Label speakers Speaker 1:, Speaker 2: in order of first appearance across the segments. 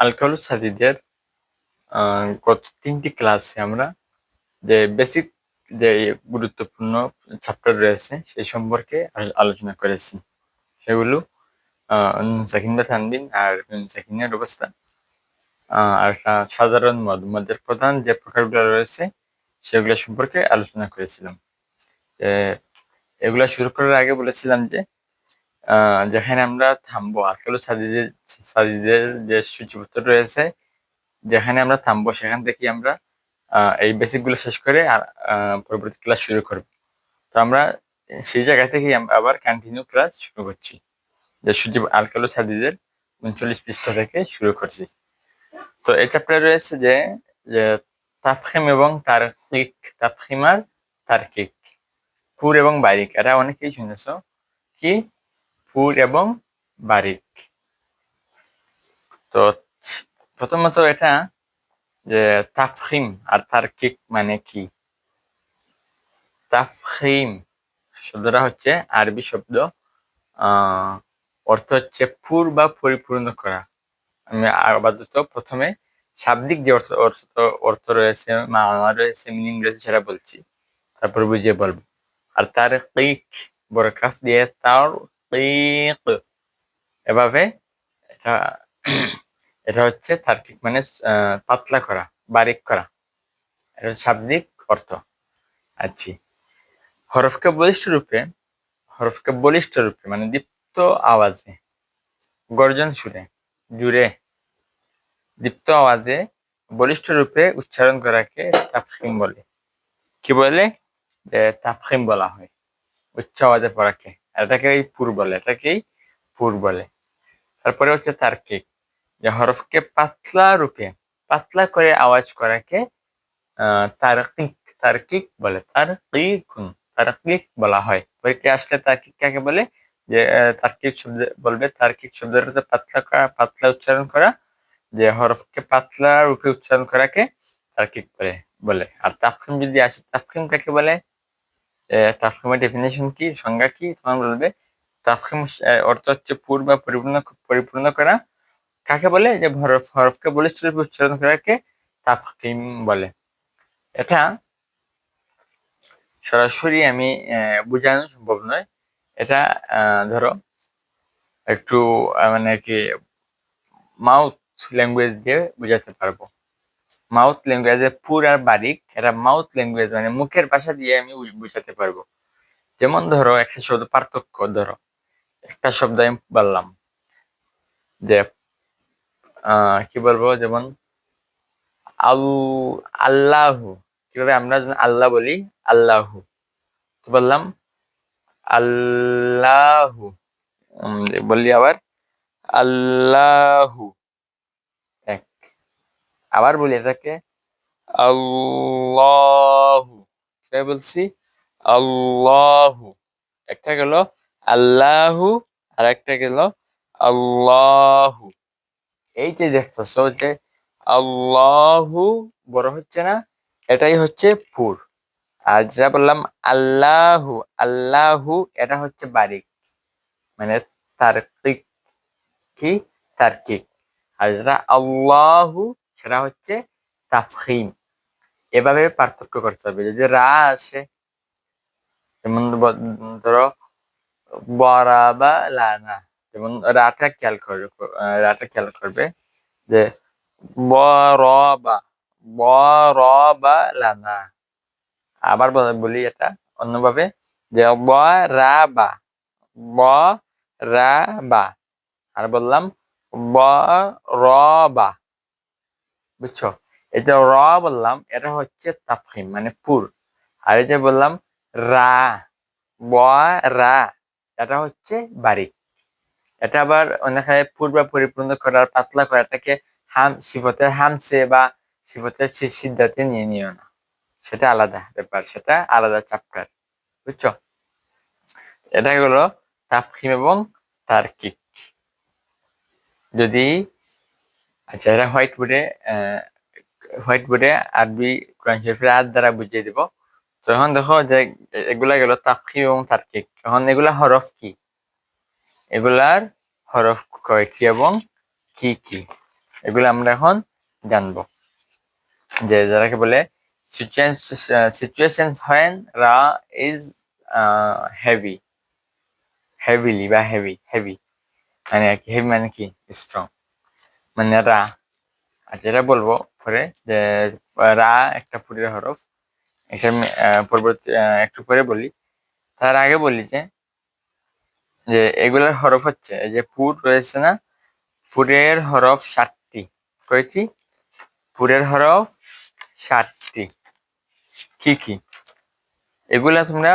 Speaker 1: আল-কালুস হাদিদের গত ৩টি ক্লাসে আমরা যে বেসিক যে গুরুত্বপূর্ণ চ্যাপ্টার রয়েছে সেই সম্পর্কে আলোচনা করেছি। সেগুলো নুন সাকিন বা তানবিন আর নুন সাকিনের অবস্থা, আর সাধারণ মদ, মদের প্রধান যে প্রকারগুলো রয়েছে সেগুলো সম্পর্কে আলোচনা করেছিলাম। এগুলা শুরু করার আগে বলেছিলাম যে যেখানে আমরা থামবো, আল-কালুস হাদিদের যে সূচিপত্র রয়েছে, যেখানে আমরা থামবো সেখান থেকে আমরা এই বেসিক গুলো শেষ করে আর পরবর্তী ক্লাস শুরু করব। তো আমরা সেই জায়গা থেকেই আবার কন্টিনিউ ক্লাস শুরু করছি, যে আল-কালুস হাদিদের 39 পৃষ্ঠা থেকে শুরু করছি। তো এই চ্যাপ্টারে রয়েছে যে তাফখিম এবং তারকিক, তাফখিম আর তারকিক, পুর এবং বারিক। এটা অনেকেই শুনেছো, কি পুর এবং বারিক। তো প্রথমত এটা যে তাফখিম আর তারকিক মানে কি। তাফখিম শব্দটা হচ্ছে আরবি শব্দ, অর্থ হচ্ছে পুর বা পরিপূর্ণ করা। আমি আপাতত প্রথমে শাব্দিক যে অর্থ রয়েছে, মানা রয়েছে, মিনিং রয়েছে সেটা বলছি, তারপর বুঝিয়ে বলবো। আর তারকিক বড় কাফ দিয়ে তারকিক, এভাবে এটা এটা হচ্ছে তারকিক মানে পাতলা করা, বারিক করা। এটা হচ্ছে শাব্দিক অর্থ। আচ্ছা, হরফকে বলিষ্ঠ রূপে মানে দীপ্ত আওয়াজে, গর্জন সুরে, জুড়ে দীপ্ত আওয়াজে বলিষ্ঠ রূপে উচ্চারণ করাকে তাফখিম বলে। কি বলে? যে তাফখিম বলা হয় উচ্চ আওয়াজে পড়াকে। এটাকেই পুর বলে, এটাকেই পুর বলে। তারপরে হচ্ছে তারকিক, যে হরফকে পাতলা করে আওয়াজ করাকে তারকিক তারকিক বলে। তারকিক বলা হয়। পরীক্ষায় আসলে তারকিক কাকে বলে? যে তারকিক শব্দ বলবে, তারকিক শব্দের হচ্ছে পাতলা উচ্চারণ করা, যে হরফকে পাতলা রূপে উচ্চারণ করাকে তারকিক বলে। আর তাফখিম যদি আসে, তাফখিম কাকে বলে? তাফখিমের ডেফিনেশন কি, সংজ্ঞা কি, তখন বলবে তাফখিম অর্থ হচ্ছে পুর বা পরিপূর্ণ করা। কাকে বলে? যে হরফকে বলিষ্ঠ রূপে উচ্চারণ করাকে তাফখিম বলে। এটা সরাসরি আমি বোঝানো সম্ভব নয়। এটা ধরো একটু মানে কি মাউথ ল্যাঙ্গুয়েজ দিয়ে বোঝাতে পারবো। মাউথ ল্যাঙ্গুয়েজে পুর আর বারিক, এটা মাউথ ল্যাঙ্গুয়েজ মানে মুখের ভাষা দিয়ে আমি বোঝাতে পারবো। যেমন ধরো একটা শব্দ পার্থক্য, ধরো একটা শব্দ আমি বললাম যে কি বলবো, যেমন আল্লাহু, কিভাবে আমরা আল্লাহ বলি, আল্লাহু, তো বললাম আল্লাহু, বললি আবার আল্লাহু, এক। আবার বলি এটাকে আল্লাহু, কিভাবে বলছি? আল্লাহু। একটা গেল আল্লাহু, আর একটা গেল আল্লাহু। এই যে দেখতেছো যে আল্লাহু বড় হচ্ছে না, এটাই হচ্ছে পুর। আর যেটা বললাম আল্লাহু, আল্লাহু, এটা হচ্ছে বারিক মানে তারকিক, কি তারকিক। আর যেটা আল্লাহু সেটা হচ্ছে তাফখিম। এভাবে পার্থক্য করতে হবে। যদি রা আসে, যেমন ধরো বরাবা লানা, যেমন রাটা খেয়াল করবে যে বরাবা লানা। আবার বলি এটা অন্যভাবে, যে বরাবা, বরাবা, আর বললাম বরাবা। বুঝছো? এই যে র বললাম এটা হচ্ছে তাফখিম মানে পুর। আর এই যে বললাম রা, রা, এটা হচ্ছে বারিক। এটা আবার অনেকখানে পুর বা পরিপূর্ণ করার, পাতলা করাটাকে সিফতের হামসে বা সিফতের সিদ্ধাতে নিয়ে নিও না, সেটা আলাদা ব্যাপার, সেটা আলাদা চ্যাপ্টার। বুঝছো? এটা হলো তাফখিম এবং তারকিক। যদি আচ্ছা, এটা হোয়াইট বোর্ডে আরবি কোরআন শরীফের আয়াত দ্বারা বুঝিয়ে দিব। তো এখন দেখো যে এগুলা গেল তাফখিম এবং তারকিক। এখন এগুলা হরফ কি, এগুলার হরফ কয়টি এবং কি কি? এগুলো আমরা এখন জানবো, যে যারাকে বলে situations when ra is heavy, heavily বা হেভি মানে কি, হেভি মানে কি স্ট্রং, মানে রা। আর যেটা বলবো পরে যে রা একটা পুরের হরফ, এটা আমি পরবর্তী একটু পরে বলি। তার আগে বলি যে এগুলোর হরফ হচ্ছে, এই যে পুর রয়েছে না, পুরের হরফ 7টি। কয়টি? পুরের হরফ 7টি। কি কি এগুলা তোমরা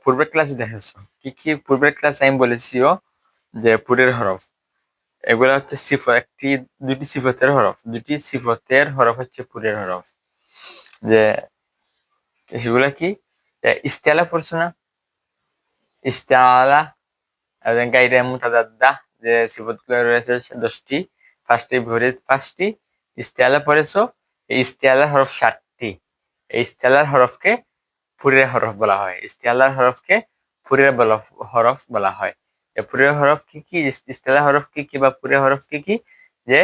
Speaker 1: পূর্বের ক্লাসে দেখেছো। কি কি পূর্বের ক্লাসে আমি বলেছিও যে পুরের হরফ এগুলা হচ্ছে দুটি সিফতের হরফ, দুটি সিফতের হরফ হচ্ছে পুরের হরফ। যে সেগুলা কি? ইস্তেলা পড়ছো না? ইস্তেলা গাইরে মুতাদাদ্দা, যে সিফতগুলো রয়েছে 10টি, ফার্স্টটি ইস্তেলা পড়েছো। এই ইস্তেলার হরফ 7টি। এই ইস্তেলার হরফকে পুরের হরফ বলা হয়। ইস্তেলার হরফকে পুরের হরফ বলা হয়। পুরের হরফ কি কি? ইস্তেলার হরফ কি কি বা পুরের হরফ কি কি? যে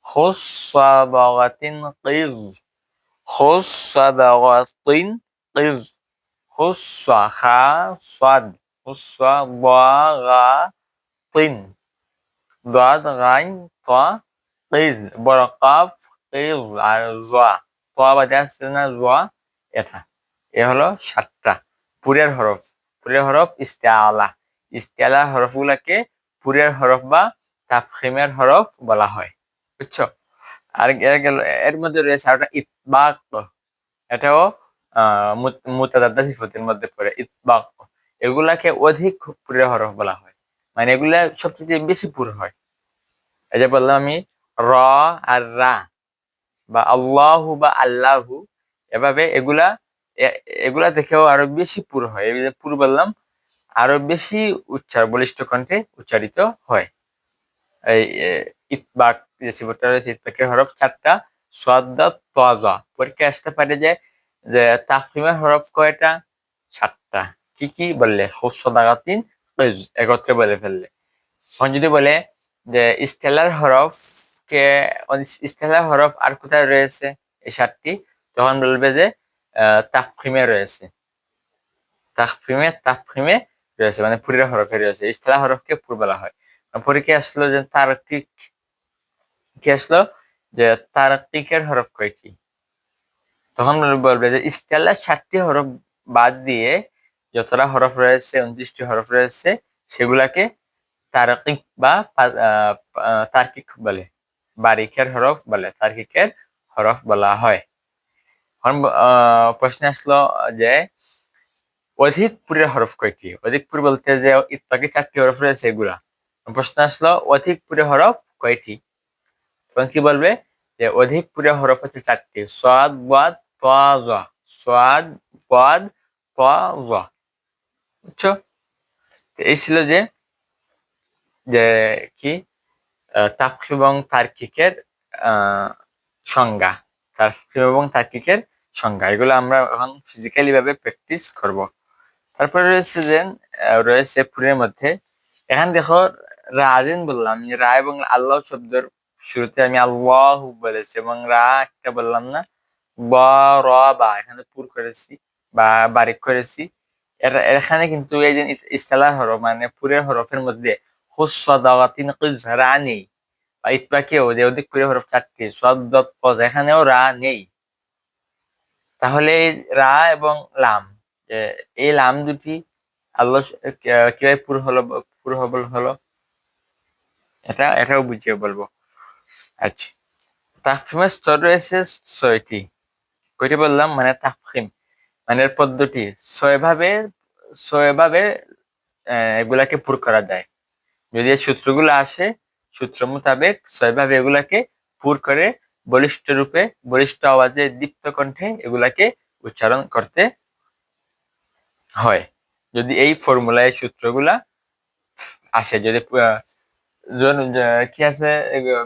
Speaker 1: খুসাবাগাতিন কিজ, খুসাবাগাতিন কিজ, খুসা খা সাদ, খুসাবাগাতিন দাদ গাইন তা কিজ, বড় কাফ কিজ, আর জা তা বাদে আছে না জা, এটা এ হলো 7টা পুরের হরফ। পুরের হরফ ইস্তেআলা। ইস্তেআলা হরফগুলোকে পুরের হরফ বা তাফখিমের হরফ বলা হয়। বুঝছো? আর এর মধ্যে রয়েছে আরেকটা ইতবাক। এটাও মুতাদাদ্দা সিফতের মধ্যে পড়ে, ইতবাক। এগুলাকে অধিক পুরের হরফ বলা হয়, মানে এগুলা সবচেয়ে বেশি পুর হয়। এই যে বললাম আমি র আর রা, বা আল্লাহু বা আল্লাহু, এভাবে এগুলা দেখেও আরো বেশি পুর হয়। এই যে পুর বললাম, আরো বেশি বলিষ্ঠ কণ্ঠে উচ্চারিত হয়। এই ইতবাক যে সিফতটা রয়েছে, ইতবাকের হরফ 4টা, সাদ দাদ তা জা। পরীক্ষায় আসতে পারে যে তাফখিমের হরফ কয়টা? 7টা। কি কি বললে? খুসদাগাতিন কিজ, একত্রে বলে ফেললে। এখন যদি বলে যে ইস্তেলার হরফ আর কোথায় রয়েছে এই 7টি, তখন বলবে যে তাফখিমে রয়েছে, তাফখিমে রয়েছে, মানে পুরের হরফে রয়েছে। ইস্তেলার হরফকে পুর বলা হয়। পরীক্ষা আসলো যে তারকিক, কি আসলো যে তারকিকের হরফ কয়টি, তখন বলবে যে ইস্তেলার 7টি হরফ বাদ দিয়ে যতটা হরফ রয়েছে, 29টি হরফ রয়েছে, সেগুলাকে তারকিক বা তার্কিক বলে, বারিকের হরফ বলে, তার্কিকের হরফ বলা হয়। এখন প্রশ্ন আসলো যে অধিক পুরের হরফ কয়টি? অধিক পুর বলতে যে ইত্যাদি 4টি হরফ রয়েছে এগুলা। প্রশ্ন আসলো অধিক পুরের হরফ কয়টি? তখন কি বলবে যে অধিক পুরের হরফ হচ্ছে 4টি, সাদ ওয়াদ তা জা, সাদ ওয়াদ তা জা। বুঝছো? এই ছিল যে যে কি তাফখীম এবং তারকিকের সংজ্ঞা, তাফখীম এবং তারকিকের সংজ্ঞা। এগুলো আমরা এখন ফিজিক্যালি ভাবে প্র্যাকটিস করব। তারপরে রয়েছে পুরের মধ্যে, এখানে দেখো রাজিন বললাম, রা এবং আল্লাহ শব্দের শুরুতে আমি আল্লাহ বলেছি এবং রা একটা বললাম না, বা র বা, এখানে পুর করেছি বা বারিক করেছি। এখানে কিন্তু এই যে ইস্তেলার হরফ মানে পুরের হরফের মধ্যে হুসদাগাতিন কিজ, রা নেই। বা ইতবাকেও যে অধিক পুরের হরফ 4টি, সাদ দাদ তা, এখানেও রা নেই। তাহলে রা এবং লাম, এই লাম দুটি আল্লাহ কিভাবে পুর হলো, এটাও বুঝিয়ে বলবো। আচ্ছা, তাফখিমের স্তর রয়েছে 6টি। কয়টি বললাম? মানে তাফখিম মানে এর পদ্ধতি 6ভাবে এগুলাকে পুর করা যায়। যদি এই সূত্রগুলো আসে, সূত্র মোতাবেক 6ভাবে এগুলাকে পুর করে বলিষ্ঠ আওয়াজে দীপ্ত কণ্ঠে এগুলাকে উচ্চারণ করতে হয়। যদি এই ফর্মুলা, এই সূত্রগুলা আসে, যদি কি আছে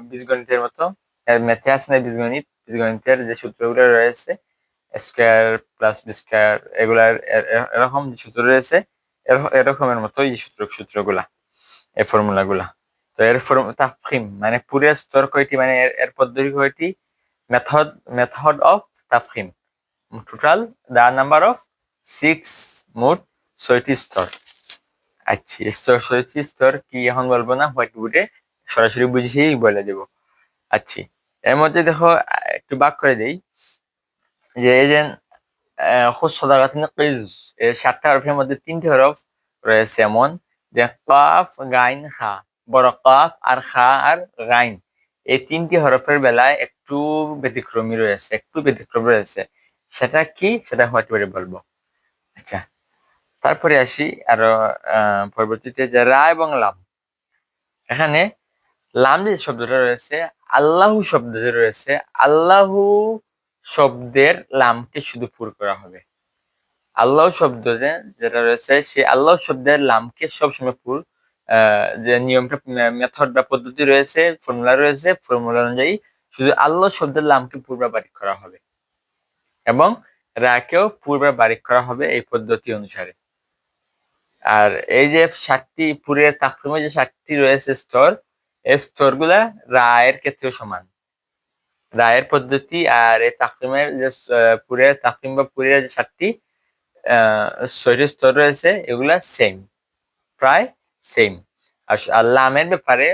Speaker 1: বীজগণিতের মতো, ম্যাথে আছে না বীজগণিতের যে সূত্রগুলো রয়েছে, স্কয়ার প্লাস বি স্কয়ার, এগুলার এরকম যে সূত্র রয়েছে, এরকমের মতো এই সূত্রগুলা, এই ফর্মুলা গুলা। তো এর তাফখিম মানে পুরের স্তর কয়টি, মানে এর পদ্ধতি কয়টি, মেথড অফ তাফখিম। টোটাল দা নাম্বার অফ 6, মোট 6টি স্তর। আচ্ছা, ছয়টি স্তর কি এখন বলবো না, হোয়াইট বোর্ডে সরাসরি বুঝিয়েই বলে দেব। আচ্ছা, এর মধ্যে দেখো একটু ভাগ করে দেই, যে এই যে এর 7টা হরফের মধ্যে 3টি হরফ রয়েছে এমন, যে কাফ গাইন খা, বড় কাফ আর খা আর গাইন, এই 3টি হরফের বেলায় একটু ব্যতিক্রম রয়েছে। সেটা কি, সেটা হোয়াইট বোর্ডে বলবো। আচ্ছা, তারপরে আসি আরো পরবর্তীতে যে রা এবং লাম। এখানে লাম যে শব্দটা রয়েছে, আল্লাহু শব্দ যে রয়েছে, আল্লাহু শব্দের লামকে শুধু পুর করা হবে। আল্লাহ শব্দ যেটা রয়েছে, সেই আল্লাহ শব্দের লামকে সবসময় পুর, যে নিয়মটা, মেথড বা পদ্ধতি রয়েছে, ফর্মুলা অনুযায়ী শুধু আল্লাহ শব্দের লামকে পূর্ব বারিক করা হবে এবং রাকেও পূর্ব বারিক করা হবে এই পদ্ধতি অনুসারে। আর এই যে 7টি পুরের তাকসিমে যে 7টি রয়েছে স্তর, এই স্তরগুলা রায়ের ক্ষেত্রেও সমান। রায়ের পদ্ধতি আর এই তাকসিমের যে পুরের তাকসিম বা পুরের যে 7টি 6টি স্তর রয়েছে, এগুলা সেম, প্রায় সেম। আর লামের ব্যাপারে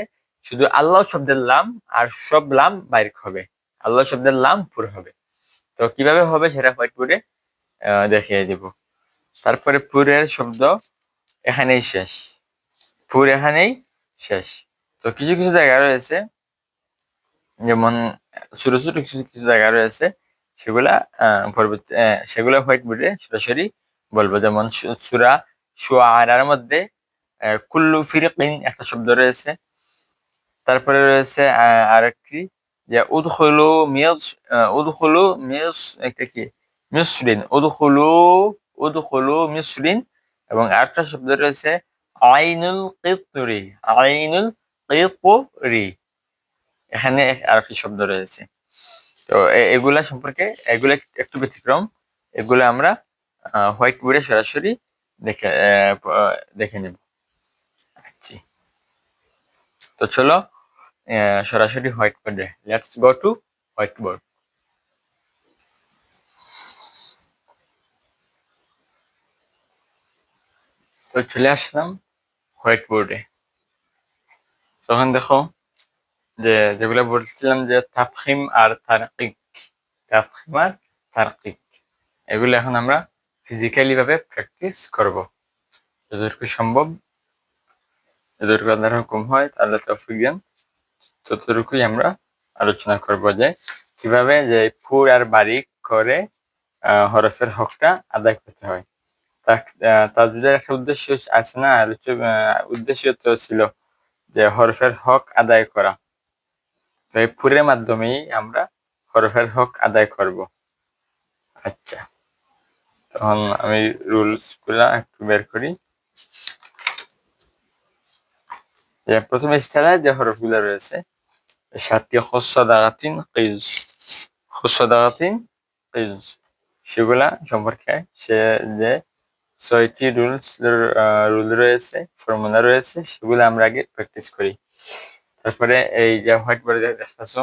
Speaker 1: শুধু আল্লাহ শব্দের লাম আর সব লাম বাইর হবে, আল্লাহ শব্দের লাম পুর হবে। তো কিভাবে হবে সেটা হোয়াইট বোর্ডে দেখিয়ে দিব। তারপরে পুরের শব্দ এখানেই শেষ, পুর এখানেই শেষ। তো কিছু কিছু জায়গা রয়েছে, যেমন ছোট ছোট কিছু জায়গা রয়েছে, সেগুলা পরবর্তী সেগুলা হোয়াইট বোর্ডে সরাসরি বলবো। যেমন সূরা শুআরার মধ্যে কুল্লু ফিরকিন একটা শব্দ রয়েছে। তারপরে রয়েছে আরেকটি, যে উদখুলু মিস একটা কি মিসরিন, উদখুলু মিসরিন। এবং আরেকটা শব্দ রয়েছে আইনুল কিতরি, আইনুল কিতরি, এখানে আরেকটি শব্দ রয়েছে। তো এগুলা সম্পর্কে, এগুলা একটু ব্যতিক্রম, এগুলো আমরা হোয়াইট বোর্ডে সরাসরি দেখে নেব। আচ্ছা, তো চলো সরাসরি হোয়াইট বোর্ডে, let's go to white board. তো চলে আসলাম হোয়াইট বোর্ডে। তখন দেখো যে যেগুলো বলছিলাম, যে তাফখিম আর তারকিক, তাফখিম আর তারকিক, এগুলো এখন আমরা ফিজিক্যালি ভাবে প্র্যাকটিস করব যতটুকু সম্ভব, যতটুকু আল্লাহর হুকুম হয়, তাহলে তৌফিক দেন, ততটুকুই আমরা আলোচনা করব, যে কিভাবে যে পুর আর বারিক করে হরফের হকটা আদায় করতে হয়। তাজবিদের একটা উদ্দেশ্য আছে না, উদ্দেশ্য তো ছিল যে হরফের হক আদায় করা। তো এই পুরের মাধ্যমেই আমরা হরফের হক আদায় করব। আচ্ছা, তখন আমি রুলস গুলা একটু বের করি। যে প্রথম স্থানে যে হরফগুলো রয়েছে, 7টি খসদাগাতিন কিজ, খসদাগাতিন কিজ, সেগুলা সম্পর্কে সে যে 6টি রুল রয়েছে, ফর্মুলা রয়েছে, সেগুলো আমরা আগে প্র্যাকটিস করি। তারপরে এই যে হোয়াইট বোর্ডে দেখতেছো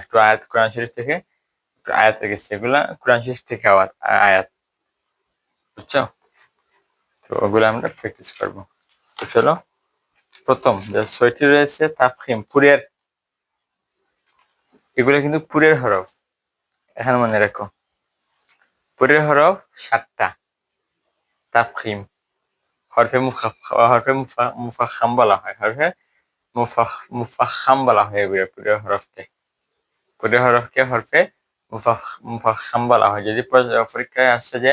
Speaker 1: একটু আয়াত, কোরআন শরীফ থেকে একটু আয়াত রেখেছে, এগুলা কোরআন শরীফ থেকে আয়াত, বুঝছো? তো ওগুলো আমরা প্র্যাকটিস করবো। তো চলো, প্রথম যে 6টি রয়েছে তাফখিম, পুরের, এগুলো কিন্তু পুরের হরফ, এখানে মনে রাখো। পুরের হরফ 7টা, তাফখিম, হরফে মুফাখাম বলা হয়, হরফে মুফাখাম বলা হয় এগুলো পুরের হরফকে। পুরের হরফকে হরফে মুফাখাম বলা হয়। যদি পরীক্ষায় আসছে যে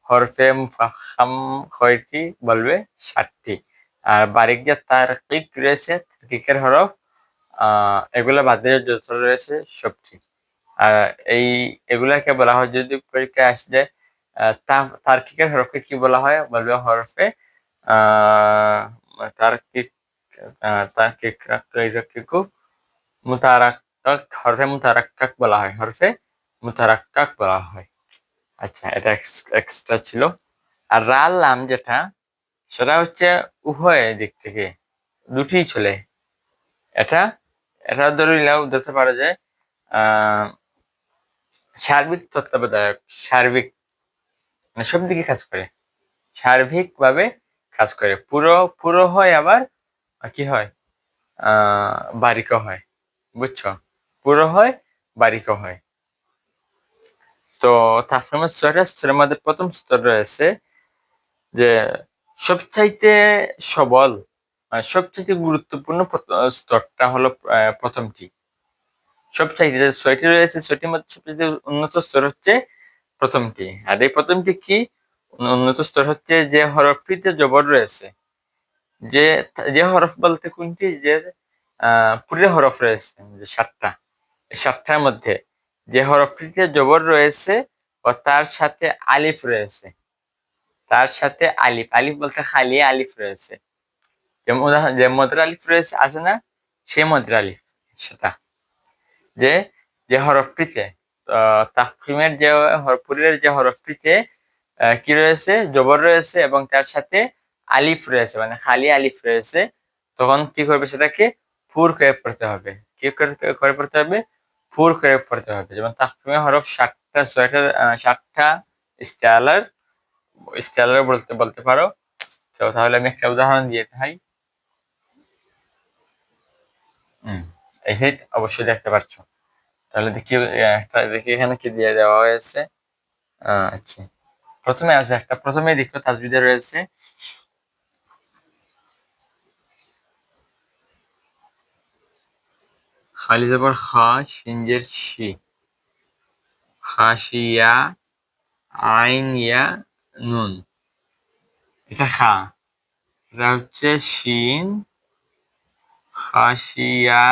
Speaker 1: হরফে মুফাখাম কয়টি, বলবে 7টি। আর বারিক যে তারকিক রয়েছে, তারকিকের হরফ এগুলা বাদে যত রয়েছে সবটি। এই এগুলাকে বলা হয়, যদি পরীক্ষায় আসে যে তারকিকের হরফকে কি বলা হয়, বলবে হরফে তারকিক, তারকিকু মুতারাক্কাক, হরফে মুতারাক্কাক বলা হয়, হরফে মুতারাক্কাক বলা হয়। আচ্ছা, এটা এক্সট্রা ছিল। আর রাল লাম যেটা, সেটা হচ্ছে উভয় দিক থেকে, দুটিই চলে। এটা এটা ধরিলাও ধরতে পারে যে সার্বিক তত্ত্বাবধায়ক, সার্বিক মানে সব দিকে কাজ করে, সার্বিক ভাবে কাজ করে। পুরো পুরো হয়, আবার কি হয়, বারিকও হয়। বুঝছো? পুরো হয়, বারিকও হয়। তো তাপক্রমের ছয়টা স্তরের মধ্যে প্রথম স্তর রয়েছে যে সবচাইতে সবল, সবচাইতে গুরুত্বপূর্ণ স্তরটা হলো প্রথমটি। সবচাইতে ছয়টি রয়েছে, ছয়টির মধ্যে সবচেয়ে উন্নত স্তর হচ্ছে প্রথমটি। আর এই প্রথমটি কি উন্নত স্তর হচ্ছে যে হরফটিতে জবর রয়েছে, যে যে হরফ বলতে কোনটি, যে পুরো হরফ রয়েছে যে সাতটা, সাতটার মধ্যে যে হরফটিতে জবর রয়েছে ও তার সাথে আলিফ রয়েছে, তার সাথে আলিফ, আলিফ বলতে খালি আলিফ রয়েছে, যেমন উদাহরণ যে মদের আলিফ রয়েছে আছে না, সে মদের আলিফ, সেটা যে যে হরফটিতে তাফখিমের যে পুরের যে হরফটিতে কি রয়েছে, জবর রয়েছে এবং তার সাথে আলিফ রয়েছে, মানে খালি আলিফ রয়েছে, তখন কি করবে, সেটাকে ফুর করে পড়তে হবে। কি করে পড়তে হবে? ফুর করে পড়তে হবে। যেমন তাফখিমের হরফ সাতটা, ছয়টা, সাতটা স্টাইলার, স্টাইলার বলতে বলতে পারো। তো তাহলে আমি একটা উদাহরণ দিয়ে দেখাই। এই যে অবশ্যই দেখতে পাচ্ছ। তাহলে দেখি একটা, দেখি এখানে কি দিয়ে দেওয়া হয়েছে। আচ্ছা, প্রথমে আছে একটা, প্রথমে দেখো তাজবিদে রয়েছে খালি জবর খা, শিনজের শি, খাসিয়া, আইন ইয়া, নুন, এটা খা। এটা হচ্ছে শিন, খাসিয়া,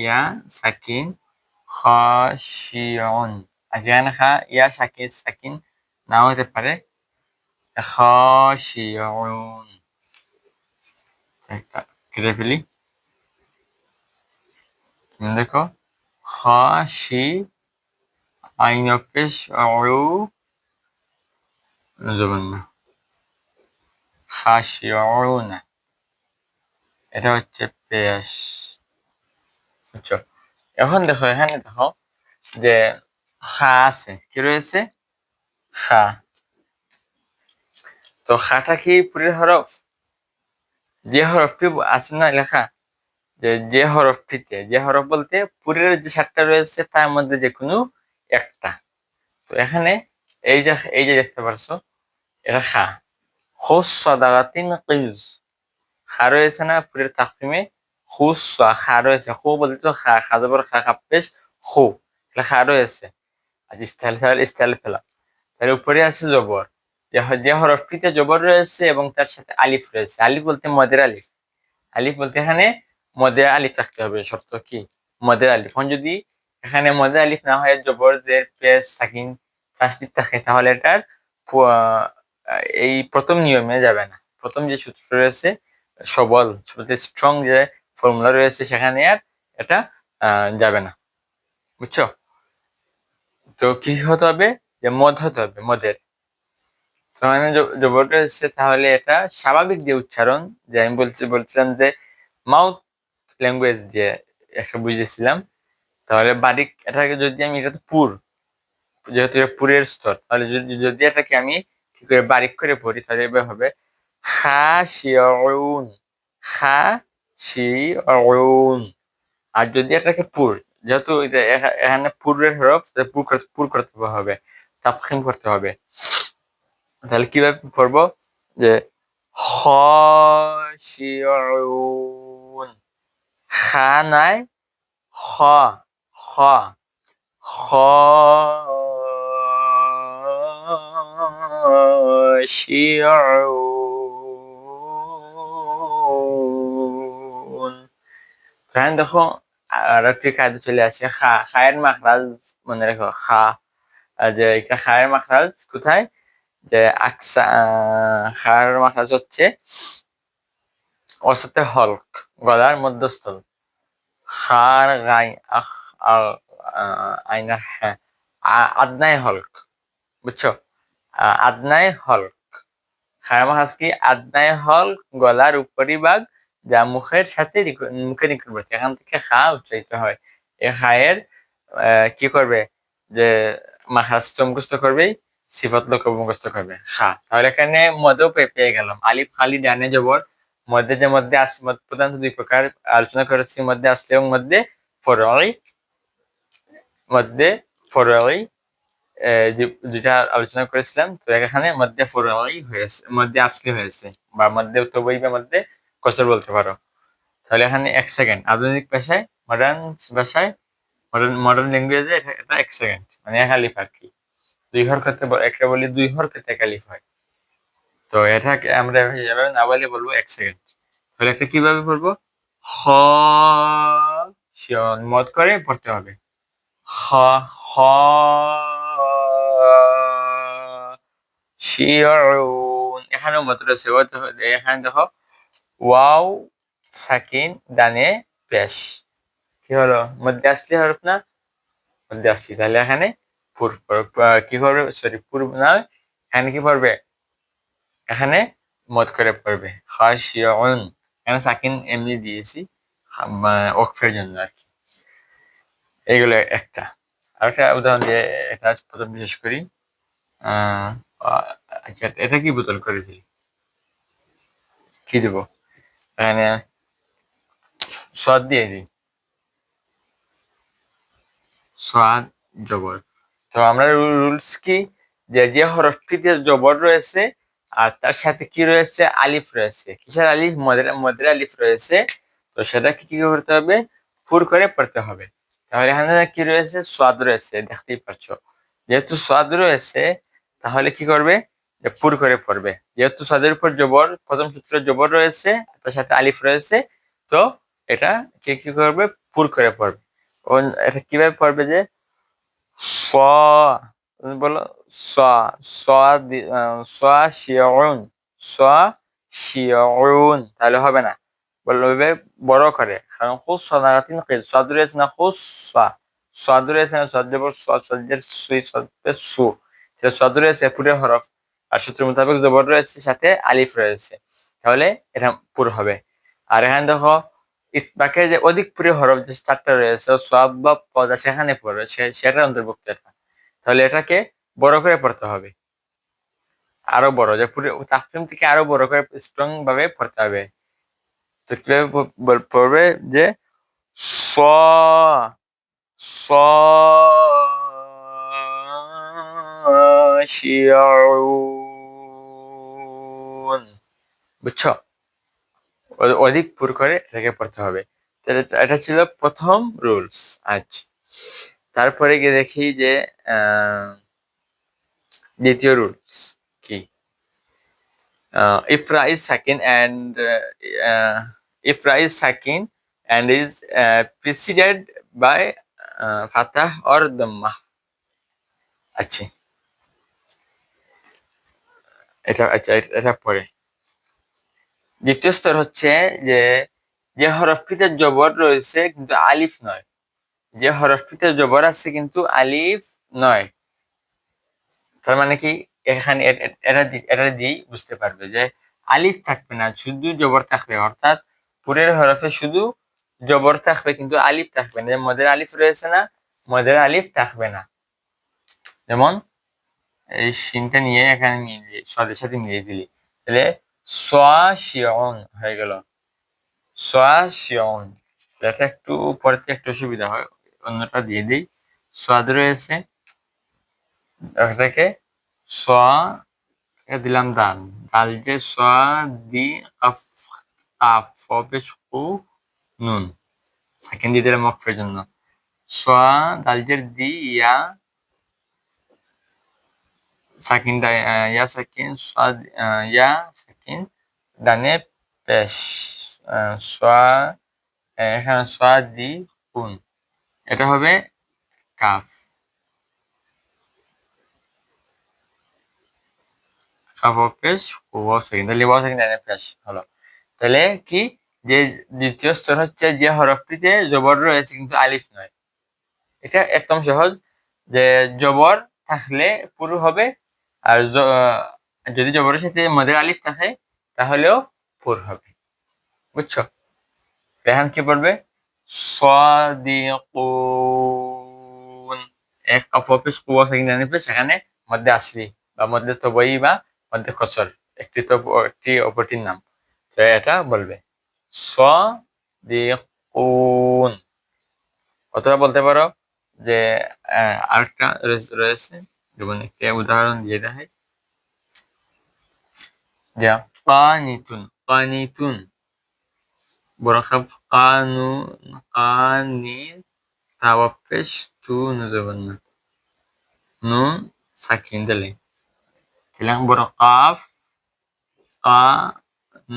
Speaker 1: ইয়া সাকিন, খাসিয়ন। আর যেখানে খা ইয়া সাকিন, সাকিন নাও হতে পারে, খাসিয়ন। একটা কেটে ফেলি, তুমি দেখো খাসি, আইন পেশ জবান না, খাসিয়ুনা, এটা হচ্ছে পেশ। বুঝছো? এখন দেখো, এখানে দেখো যে খা আছে, কি রয়েছে, খা। তো খাটা কি পুরের হরফ? যে হরফটি আছে না লেখা, যে যে হরফটিতে, যে হরফ বলতে পুরের যে সাতটা রয়েছে তার মধ্যে যে কোনো একটা। তো এখানে এই যে দেখতে পারছো, এটা খা। খুস সাদাগাতিন কিজ, খা রয়েছে না পুরের তাকরিমে, খুস খা রয়েছে, খু বলতে তো খা, খা জবর খা, খাপেশ খু, এটা খা রয়েছে। আর ইস্তাল ফেলা, তার উপরে আছে জবর, যে হরফটিতে জবর রয়েছে এবং তার সাথে আলিফ রয়েছে। আলিফ বলতে মদের আলিফ, আলিফ বলতে এখানে মদের আলিফ থাকতে হবে। শর্ত কি? মদের আলিফ। এখন যদি এখানে মদের আলিফ না হয়, জবর জের পেশ সাকিন তাসদিদ থাকে, তাহলে এটার এই প্রথম নিয়মে যাবে না। প্রথম যে সূত্র রয়েছে, সবল সবচেয়ে স্ট্রং যে ফর্মুলা রয়েছে, সেখানে আর এটা যাবে না। বুঝছো? তো কি হতে হবে, যে মদ হতে হবে, মদের। মানে জবরটা হচ্ছে, তাহলে এটা স্বাভাবিক যে উচ্চারণ, যে আমি বলছিলাম যে মাউথ ল্যাঙ্গুয়েজ দিয়ে একটা বুঝেছিলাম, তাহলে বারিক এটাকে যদি আমি, এটা তো পুর, যেহেতু এটা পুরের স্তর, তাহলে যদি এটাকে আমি কি করে বারিক করে পড়ি, তাহলে এভাবে হবে খা শিউন, খা শিউন। আর যদি এটাকে পুর, যেহেতু এখানে পুরের হরফ, পুর করতে হবে, তাফখিম করতে হবে। তাহলে কিভাবে পড়বো, যে খাশিউন, খা নাই, খ, খ, খাশিউন। তখন দেখো আর একটি কায়দা চলে আসে, খা, খায়ের মাখরাজ মনে রেখো, খা, যে এটা খায়ের মাখরাজ কোথায়, যে আকসা, খার মাখরাজ হচ্ছে অসতে হলক, গলার মধ্যস্থল, খার গাই আখ, আইনার হ্যাঁ, আদনায় হলক। বুঝছো? আদনায় হলক, খার মাখরাজ কি, আদনায় হলক, গলার উপরিভাগ যা মুখের সাথে মুখে নিকটবর্তী, এখান থেকে খা উচ্চারিত হয়। এই খায়ের কি করবে, যে মাখরাজটা মুখস্থ করবেই, সিফাত লক্ষ্য মুখস্থ করবে খা। তাহলে এখানে মদেও পেয়ে গেলাম। আলিফ খালি ডানে জবর, মধ্যে যে মধ্যে আসছে, মদ প্রধানত দুই প্রকার আলোচনা করেছি, মধ্যে আসলে এবং মধ্যে ফরই। মধ্যে ফরই যেটা আলোচনা করেছিলাম, তো এখানে মধ্যে ফরই হয়েছে, মধ্যে আসলে হয়েছে, বা মধ্যে তবই বা মধ্যে কসর বলতে পারো। তাহলে এখানে 1 সেকেন্ড, আধুনিক ভাষায়, মডার্ন ভাষায়, মডার্ন ল্যাঙ্গুয়েজে এটা 1 সেকেন্ড, মানে 1 আলিফ আর কি। 2 হরকতে একটা বলি 2 হরকতে 1 আলিফ হয়। তো এটাকে আমরা এভাবে না বলে বলবো 1 সেকেন্ড। তাহলে একটা কিভাবে পড়বো, খ শিয়ন মদ করে পড়তে হবে। খ খ শিয়উন, এখানেও মদ রয়েছে। এখানে দেখো ওয়াও সাকিন ডানে পেশ, কি হলো, মধ্যে আসলে হরফ না, মধ্যে আসছি, তাহলে এখানে কি করবে, সরি পূর্ব না, এখানে কি পড়বে, এখানে মদ করে পড়বে খাশিউন। এখানে সাকিন এমনি দিয়েছি ওকফের জন্য আর কি। এইগুলো একটা। আরেকটা উদাহরণ দিয়ে এটা প্রথম বিশেষ করি। আচ্ছা, এটা কি বোতল করেছি, কি দেবো, এখানে সদ দিয়ে দিই, সাদ জবর। তো আমরা রুলস কি, যে হরফটিতে জবর রয়েছে আর তার সাথে কি রয়েছে, আলিফ রয়েছে, কিসের আলিফ, মদের আলিফ রয়েছে, তো সেটা কি করতে হবে, ফুর করে পড়তে হবে। তাহলে এখানে কি রয়েছে, সাদ রয়েছে, দেখতেই পাচ্ছ। যেহেতু সাদ রয়েছে, তাহলে কি করবে, যে ফুর করে পড়বে। যেহেতু সাদের উপর জবর, প্রথম সূত্রে জবর রয়েছে, তার সাথে আলিফ রয়েছে, তো এটা কি করবে, ফুর করে পড়বে। এটা কিভাবে পড়বে, যে স, তুমি বলো স, স স শিয়উন, স শিয়উন, তাহলে হবে না, বলবে বড় করে, কারণ খুস সনারাতিন কিল, সাদ রয়েছে না, খুস সাদ রয়েছে না, সাদ জবর সাদের সুই সাদে সু, সেটা সাদ রয়েছে পুরো হরফ, আর সূত্র মোতাবেক জবর রয়েছে, সাথে আলিফ রয়েছে, তাহলে এটা পুরো হবে। আর এখানে দেখো বাকি যে অধিক পুরো হরফ যে 4টা রয়েছে, সব বা পদা সেখানে পড়বে, সেটার অন্তর্ভুক্ত এটা। তাহলে এটাকে বড় করে পড়তে হবে, আরো বড়, যে পুরো তাফসীম থেকে আরো বড় করে স্ট্রং ভাবে পড়তে হবে। তো কিভাবে পড়বে, যে স স শিয়াউন, বুঝছো, অধিক পুর করে এটাকে পড়তে হবে। এটা ছিল প্রথম রুলস। আচ্ছা, তারপরে গিয়ে দেখি যে দ্বিতীয় রুলস কি, if ra is sakin and if ra is sakin and is preceded by fatah or dhammah। আচ্ছা, এটা পরে দ্বিতীয় স্তর হচ্ছে, যে যে হরফটিতে জবর রয়েছে কিন্তু আলিফ নয়, যে হরফটিতে জবর আছে কিন্তু আলিফ নয়, তার মানে কি, এখানে এটা দিয়েই বুঝতে পারবে যে আলিফ থাকবে না, শুধু জবর থাকবে, অর্থাৎ পুরের হরফে শুধু জবর থাকবে কিন্তু আলিফ থাকবে না। মদের আলিফ রয়েছে না, মদের আলিফ থাকবে না। যেমন এই শিনটা নিয়ে এখানে মিলিয়ে সদের সাথে মিলিয়ে দিলি, তাহলে সাশিউন হয়ে গেল, সাশিউন। এটা একটু পড়তে একটু অসুবিধা হয়, অন্যটা দিয়ে দিই। সাদ রয়েছে, এটাকে স দিলাম দাল, দাল যে স দি কাফ, কাফ পেশ কু নুন, সাকিন দিয়ে দিলাম ওয়াকফের জন্য। স দালজের দি ইয়া সাকিন, ইয়া সাকিন, ইয়া সাকিন ডানে পেশ, স এখানে স দি কুন, এটা হবে কাফ, কাফ পেশ ও সাকিন, তাহলে ওয়াও সাকিন ডানে পেশ হলো। তাহলে কি, যে দ্বিতীয় স্তর হচ্ছে যে হরফটিতে জবর রয়েছে কিন্তু আলিফ নয়। এটা একদম সহজ, যে জবর থাকলে পুরো হবে, আর যদি জবরের সাথে মদের আলিফ থাকে তাহলেও পুর হবে। বুঝছো? রেহান কি পড়বে? সাদিকুন। এক কাফ পেশ কুয়া সেকেন্ড পেশ সেখানে মধ্যে আসরি বা মধ্যে তবই বা মধ্যে কসর একটি তো একটি অপরটির নাম, তো এটা বলবে সাদিকুন। অথবা বলতে পারো যে আরেকটা রয়েছে, যেমন একটা উদাহরণ দিয়ে দেয় যে কানিতুন, কানিতুন বরকব কানি তাওয়াফেশ tu nuzabanna nun sakin dali bilang berqaf qa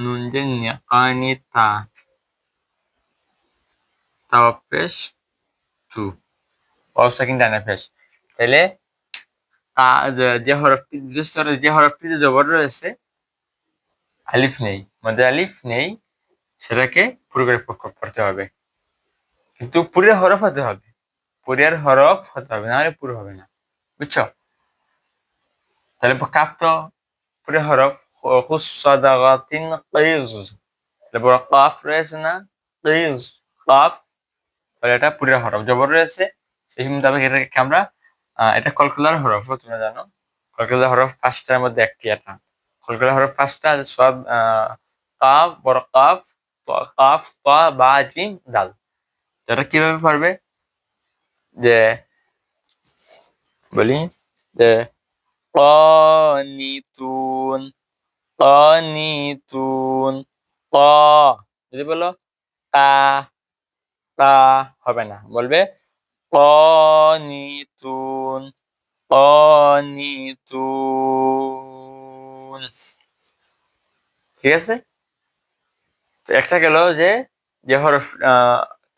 Speaker 1: nun jenya qanita tawaffesh tu wow সাকিন ডানে পেশ। তাহলে যে হরফটি যে হরফটিতে জবর রয়েছে, আলিফ নেই, মধ্যে আলিফ নেই, সেটাকে পুরো করে পড়তে হবে, কিন্তু পুরের হরফ হতে হবে, পুরের হরফ হতে হবে, নাহলে পুরো হবে না। বুঝছো? তাহলে কাফ তো পুরের হরফ, খুসাদাগাতিন কিজ, তাহলে বড় কাফ রয়েছে না, কিজ কাফ, তাহলে এটা পুরের হরফ, জবর রয়েছে, সেই মোতাবেক এটাকে আমরা এটা কলকলার হরফ, তোমরা জানো কলকলার হরফ পাঁচটার মধ্যে একটি, এটা কলকলার হরফ পাঁচটা, সব কাফ, বড় কাফ, কাফ তা বা জিম দাল। এটা কিভাবে পারবে? যে বলি যে قانتون قانتون ق, যদি বলো তা, তা হবে না, বলবে قانتون قانتون। ঠিক আছে? তো একটা গেল যে যে হরফ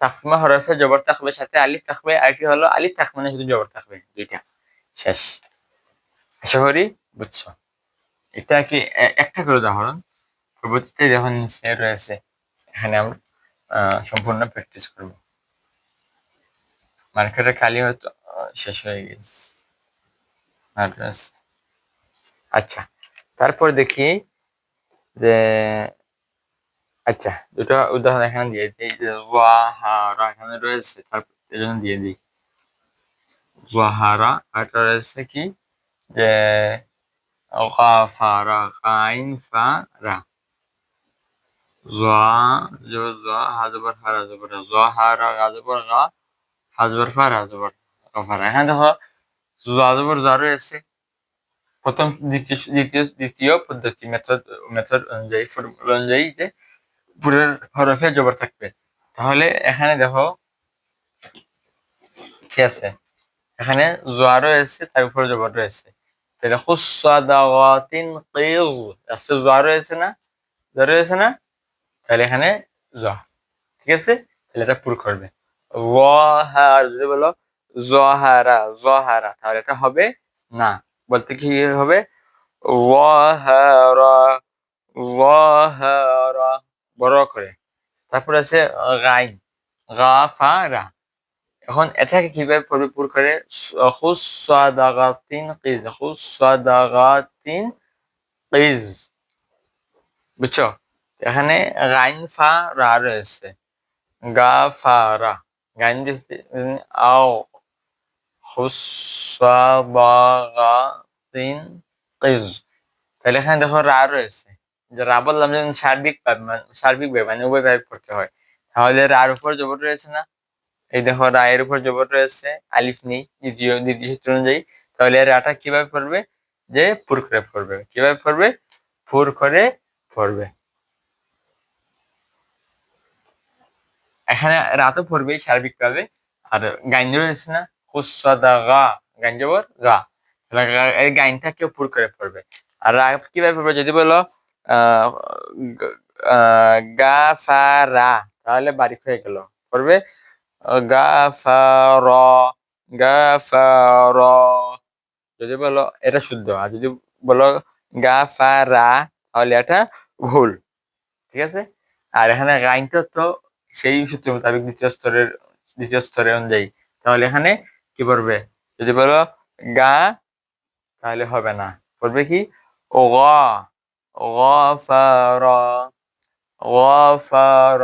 Speaker 1: তাকমা হরফে জবর থাকবে, সাথে আলিফ থাকবে, আরেকটি হলো আলিফ থাকবে না, শুধু জবর থাকবে, দুইটা। শেষ। আশা করি বুঝছো। এটা কি একটা করে উদাহরণ, পরবর্তীতে যখন নিচে রয়েছে এখানে আমরা সম্পূর্ণ প্র্যাকটিস করব। মার্কেটের খালি হয়তো শেষ হয়ে গেছে। আচ্ছা, তারপর দেখি যে আচ্ছা দুটো উদাহরণ এখানে দিয়ে দিই, যে ওয়াহারা এখানে রয়েছে, তারপর এই জন্য দিয়ে দিই ওয়াহারা। আরেকটা রয়েছে কি যে গাফারা, গাইন ফা রা, জা জবর জা, হা জবর হা, রা জবর হা, জাহারা, গা জবর গা, হা জবর ফা, রা জবর গাফারা। এখানে দেখো জা জবর জা রয়েছে, প্রথম দ্বিতীয় পদ্ধতি মেথড অনুযায়ী, ফর্মুলা অনুযায়ী যে পুরের হরফে জবর থাকবে। তাহলে এখানে দেখো কি আছে, এখানে জোয়া রয়েছে, তার উপরে জবর রয়েছে, তাহলে খুসাদাগাতিন কিজ, রাস্তে জোয়া রয়েছে না, জোয়া রয়েছে না, তাহলে এখানে জোয়া। ঠিক আছে? তাহলে এটা পুর করবে। ওয়াহার যদি বলো জহারা, জহারা, তাহলে এটা হবে না, বলতে কি হবে ওয়াহারা, ওয়াহারা, বড় করে। তারপর আছে গাইন, গাফারা। এখন এটাকে কিভাবে পরিপূর করে? খুসাদাগাতিন কিজ, খুসাদাগাতিন কিজ। বুঝছো? এখানে গাইন ফা রা রয়েছে, গাফারা, গাইন আও খুসাদাগাতিন কিজ। তাহলে এখানে দেখো রা রয়েছে, যে রা বললাম যে সার্বিক ভাবে মানে উভয় ভাবে পড়তে হয়, তাহলে রার উপর জবর রয়েছে না, এই দেখো রায়ের উপর জবর রয়েছে, আলিফ নেই দ্বিতীয় সূত্র অনুযায়ী, তাহলে রাটা কিভাবে পড়বে? যে পুর করে পড়বে। কিভাবে পড়বে? পুর করে পড়বে। এখানে রা তো পড়বেই সার্বিক ভাবে, আর গাইন রয়েছে না, খুসাদা গা, গাইন জবর গা, এই গাইনটা কেউ পুর করে পড়বে। আর রা কিভাবে পড়বে? যদি বলো গাফারা, তাহলে বারিক হয়ে গেল, পড়বে গাফার, গাফার। যদি বলো এটা শুদ্ধ, আর যদি বলো গাফারা, তাহলে এটা ভুল। ঠিক আছে? আর এখানে গাইনটা তো সেই সূত্র মোতাবেক দ্বিতীয় স্তরের অনুযায়ী, তাহলে এখানে কি পড়বে? যদি বলো গা, তাহলে হবে না, পড়বে কি ও গা, গাফারা, غفر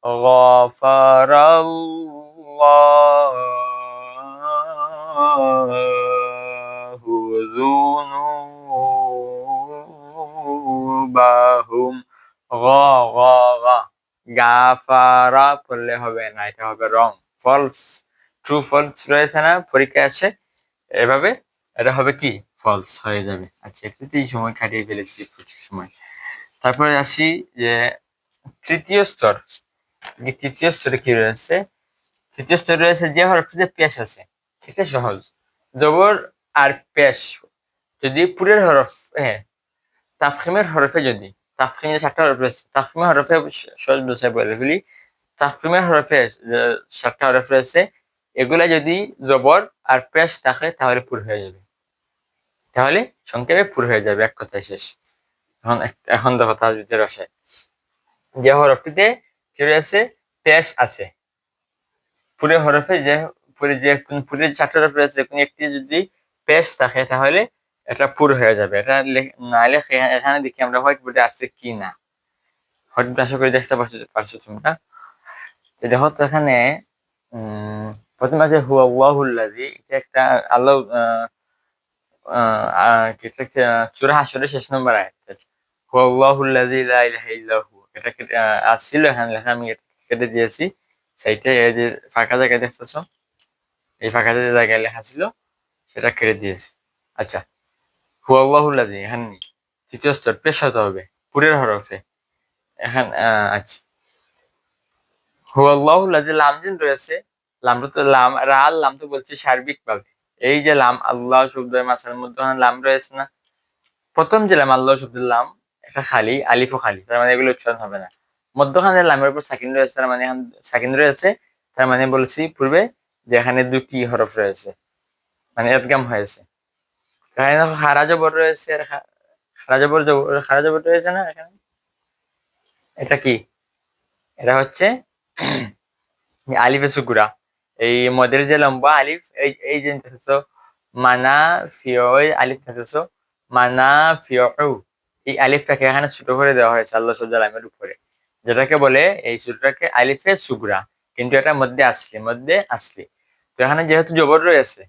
Speaker 1: غفر الله ذنوبهم غ গাফারা পড়লে হবে না, এটা হবে রং, ফলস। ট্রু ফলস রয়েছে না পরীক্ষায় আছে, এভাবে এটা হবে কি ফলস হয়ে যাবে। আচ্ছা, একটুতেই সময় কাটিয়ে ফেলেছি, প্রচুর সময়। তারপরে আসি যে তৃতীয় স্তর। তৃতীয় স্তরে কি রয়েছে? তৃতীয় স্তরে রয়েছে যে হরফটিতে পেশ আছে, এটা সহজ। জবর আর পেশ যদি পুরের হরফ, হ্যাঁ, তাফখিমের হরফে যদি, তাফখিমের 7টা হরফ রয়েছে, তাফখিমের হরফে সহজ ভাষায় বলে ফেলি, তাফখিমের হরফে 7টা হরফ রয়েছে, এগুলা যদি জবর আর পেশ থাকে তাহলে পুর হয়ে যাবে, তাহলে সংক্ষেপে পুর হয়ে যাবে, এক কথায় শেষ। এখন এখন দেখো তাজবিদের ভাষায় যে হরফটিতে কি রয়েছে, পেশ আছে, পুরে হরফে যে পুরে 7টা হরফ রয়েছে, কোন একটি যদি পেশ থাকে তাহলে এটা পুর হয়ে যাবে। এটা না লেখে এখানে দেখি আমরা হোয়াইট বোর্ডে আছে কি না, হোয়াইট বোর্ডে আশা করি দেখতে পারছো তোমরা। দেখো তো এখানে প্রথমে আছে হুয়া আল্লাহুল্লাযী, এটা একটা আল্লাহ সূরা হাশরের শেষ নম্বর আয়াত। হুয়া আল্লাহুল্লাযী লা ইলাহা ইল্লা হু, এটা আসছিল এখানে লেখা, আমি কেটে দিয়েছি সাইটে। এই যে ফাঁকা জায়গায় দেখতেছো, এই ফাঁকা জায়গায় লেখা ছিল, সেটা কেটে দিয়েছি। আচ্ছা, হুয়া আল্লাহুল্লাযী এখানে নেই, তৃতীয় স্তর পেশ হতে হবে পুরের হরফে। এখন আচ্ছা, হুয়া আল্লাহুল্লাযী লাম জিন রয়েছে, লামটা তো লাম রাল লাম তো বলছি সার্বিক ভাবে, এই যে লাম আল্লাহ শব্দের মাঝখানের মধ্যে লাম রয়েছে না, প্রথম যে লাম আল্লাহ শব্দের লাম, এটা খালি, আলিফও খালি, তার মানে এগুলো উচ্চারণ হবে না। মধ্যখানে লামের উপর সাকিন রয়েছে, তার মানে এখন সাকিন রয়েছে, তার মানে বলেছি পূর্বে যে এখানে দুটি হরফ রয়েছে, মানে ইদগাম হয়েছে। এখানে দেখো খারা জবর রয়েছে, খারা জবর রয়েছে না এখানে, এটা কি, এটা হচ্ছে আলিফে সুকুরা, এই মদের যে লম্বা আলিফ, এই যে মানা ফিও, আলিফ থাকতেছো মানা ফিও, এই আলিফটাকে এখানে ছোট করে দেওয়া হয়েছে আল্লাহ শব্দের লামের উপরে, যেটাকে বলে এই সূরাটাকে আলিফে সুগরা, কিন্তু এটা মধ্যে আসলি। তো এখানে যেহেতু জবর রয়েছে,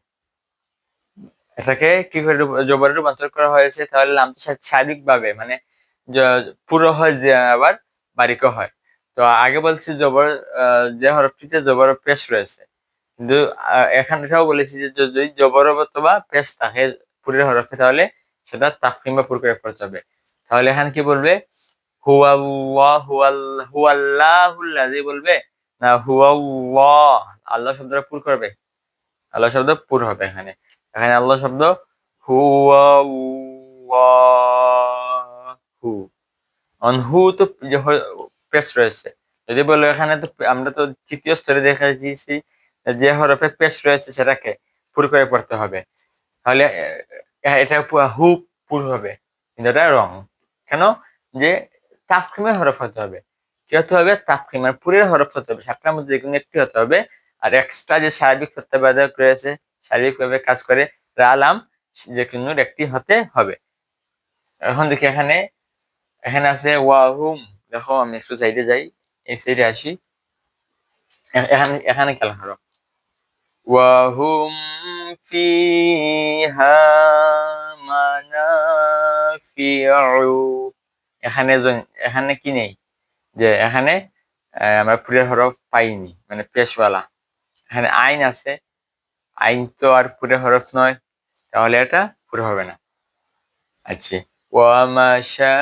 Speaker 1: এটাকে কি করে জবরে রূপান্তর করা হয়েছে, তাহলে লামটা শারীরিক ভাবে মানে পুরো হয় যে আবার বারিকও হয়। তো আগে বলছি জবর, যে হরফটিতে জবর পেশ রয়েছে, কিন্তু এখানে এটাও বলেছি যে যদি জবর অথবা পেশ থাকে পুরের হরফে, তাহলে সেটা তাকফিম বা পুর করে পড়তে হবে। তাহলে এখানে কি বলবে, হুয়াল্লাহুল্লাযী বলবে, না হুয়াল্লাহ, আল্লাহ শব্দটা পুর করবে, আল্লাহ শব্দ পুর হবে এখানে। এখানে আল্লাহ শব্দ হুয়াল্লাহু, হু তো পেশ রয়েছে, যদি বলো এখানে তো আমরা তো তৃতীয় স্তরে দেখা দিয়েছি যে হরফে পেশ রয়েছে সেটাকে পুর করে পড়তে হবে, তাহলে এটা হু পুর হবে, কিন্তু এটা রং। কেন? যে তাফখিমের হরফ হতে হবে, কি হতে হবে, তাফখিমের পুরের হরফ হতে হবে, 7টার মধ্যে যে কোনো একটি হতে হবে। আর এক্সট্রা যে সার্বিক তত্ত্বাবধায়ক রয়েছে, শারীরিকভাবে কাজ করে রালাম, যে কোনো একটি হতে হবে। এখন দেখি এখানে, এখানে আছে ওয়াহুম, দেখো আমি একটু সাইডে যাই, এই সাইডে আসি, এখানে এখানে খেলা হরফ ওয়াহুম ফিহা মানাফিউ, এখানে এখানে কি নেই, যে এখানে আমরা পুরের হরফ পাইনি, মানে পেশওয়ালা। এখানে আইন আছে, আইন তো আর পুরের হরফ নয়, তাহলে এটা পুরো হবে না। আচ্ছা, ওয়ামাশারিবু,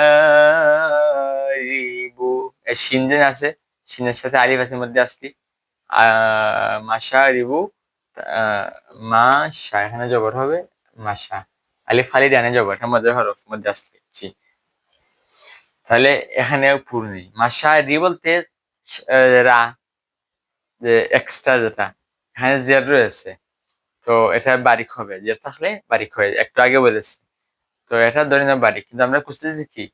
Speaker 1: শিন যে আছে, শিনের সাথে আলিফ আছে মধ্যে আসলি, মাশারিবু, মাশা এখানে জবর হবে, মাশা, আলিফ খালি ডানে জবর, এটার মধ্যে হরফ মধ্যে আসলি, তাহলে এখানে পুর নেই। মাশারি বলতে রা, যে এক্সট্রা যেটা এখানে জেড রয়েছে, তো এটা বারিক হবে, জেড থাকলে বারিক হয়ে, একটু আগে বলেছি, তো এটা ধরে না বারিক, কিন্তু আমরা খুঁজতেছি কি,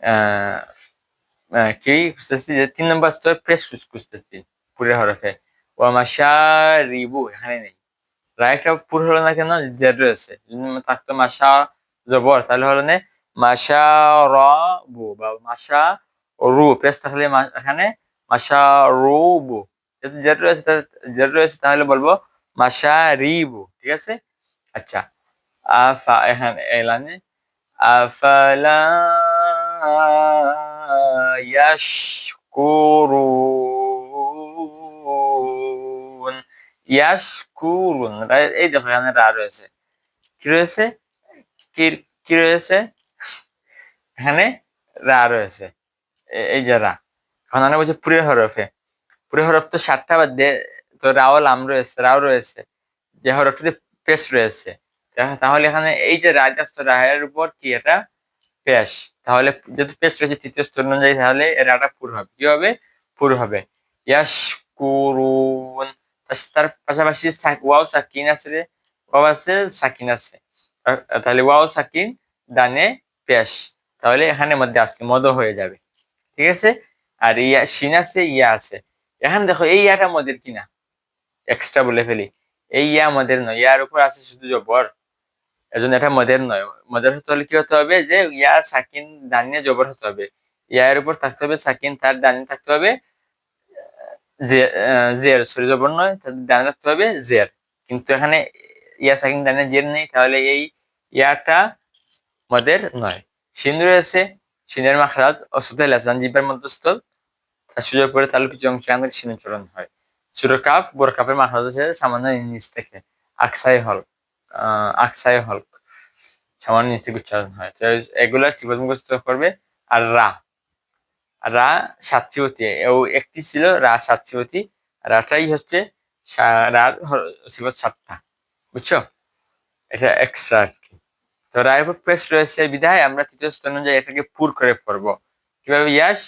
Speaker 1: আহ কি খুঁজতেছি, যে 3 নম্বর স্তর প্রেস খুঁজতেছি পুরের হরফে, ও মাশা রিবু এখানে নেই, রাইটটা পুর হলো না কেন, জেড রয়েছে, যদি থাকতো মাশা জবর, তাহলে হলো না মাশা রবু বা মাশা রু পেশ থাকলে এখানে মাশারুবু, যেহেতু জেড রয়েছে তাহলে বলবো মাশারিবু, ঠিক আছে। আচ্ছা, এখানে এলানে আফালা ইয়াশকুরুন, ইয়াশকুরুন, এই দেখো এখানে রা রয়েছে, কি রয়েছে, কি কি রয়েছে, এখানে রা রয়েছে, এই যে রা। এখন আমরা বলছি পুরের হরফে, পুরের হরফ তো 7টা বাদ দিয়ে তো রাও লাম রয়েছে, রাও রয়েছে, যে হরফটিতে পেশ রয়েছে, তাহলে এখানে এই যে রায়ের উপর কি এটা পেশ, তাহলে যেহেতু পেশ রয়েছে তৃতীয় স্তর অনুযায়ী, তাহলে রাটা পুর হবে, কি হবে, পুর হবে। ইয়াশকুরুন, তার পাশাপাশি ওয়াও সাকিন আছে, ওয়াও আছে সাকিন আছে, তাহলে ওয়াও সাকিন ডানে পেশ, তাহলে এখানে মধ্যে আসলে মদ হয়ে যাবে, ঠিক আছে। আর ইয়া শিন আছে, ইয়া আছে, এখানে দেখো এই ইয়াটা মদের কিনা, এক্সট্রা বলে ফেলি, এই ইয়া মদের নয়, ইয়ার উপর আছে শুধু জবর, এজন্য এটা মদের নয়। মদের হতে হলে কি হতে হবে, যে ইয়া সাকিন ডানে জবর হতে হবে, ইয়ার উপর থাকতে হবে সাকিন, তার ডানে থাকতে হবে জের, সরি জবর নয়, ডানে থাকতে হবে জের, কিন্তু এখানে ইয়া সাকিন ডানে জের নেই, তাহলে এই ইয়াটা মদের নয়। শিন রয়েছে, শিনের মাখরাজ অসুতে লাসান জিব্বার মধ্যস্থ, তার সুযোগ পরে তালু কিছু অংশে আমাদের শিন উচ্চারণ হয়। ছোট কাপ বড় কাপের মাখরাজ হচ্ছে সামান্য নিচ থেকে, আকসাই হল, আকসাই হল, সামান্য নিচ থেকে উচ্চারণ হয়। তো এগুলার সিফত মুখস্থ করবে। আর রা, রা সাতসিবতী, একটি ছিল রা সাতসিবতী, রাটাই হচ্ছে রার সিফত 7টা, বুঝছো, এটা এক্সট্রা আর কি। তো রায়ের উপর প্রেস রয়েছে বিধায় আমরা তৃতীয় স্তর অনুযায়ী এটাকে পুর করে পড়বো। কিভাবে, ইয়াস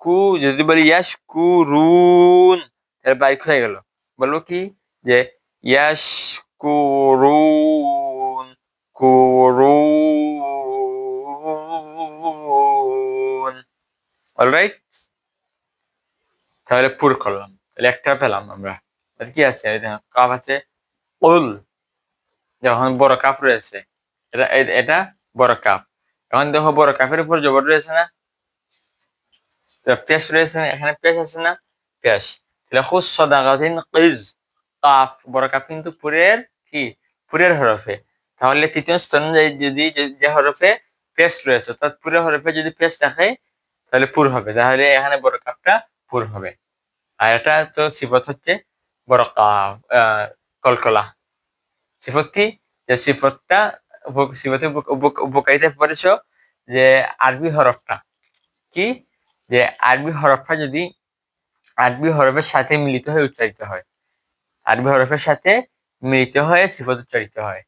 Speaker 1: কু, যদি বলি ইয়াস কু রুন, তাহলে বাইক হয়ে গেল, বলবো কি, যে ইয়াস কুরুন, কুরুন, অলরাইট, তাহলে পুর করলাম, তাহলে একটা পেলাম আমরা। কি আছে, কাপ আছে, উল, যখন বড় কাপ রয়েছে, এটা এটা বড় কাপ, এখন দেখো বড় কাপের উপর জবর রয়েছে না, পেশ রয়েছে না, এখানে পেশ আছে না, পেশ, তাহলে খুশ সদাকাতিন কিজ, কাফ বড় কাপ কিন্তু পুরের কি, পুরের হরফে, তাহলে তৃতীয় স্তর অনুযায়ী যদি যে হরফে পেশ রয়েছে অর্থাৎ পুরের হরফে যদি পেশ থাকে তাহলে পুর হবে, তাহলে এখানে বড় কাপটা পুর হবে। আর এটা তো সিফত হচ্ছে বড় কাপ, কলকলা সিফত কি, যে সিফতটা সিফতে উপকারিতা পড়েছ, যে আরবি হরফটা কি, যে আরবি হরফটা যদি আরবি হরফের সাথে মিলিত হয়ে উচ্চারিত হয়, আরবি হরফের সাথে মিলিত হয়ে সিফত উচ্চারিত হয়।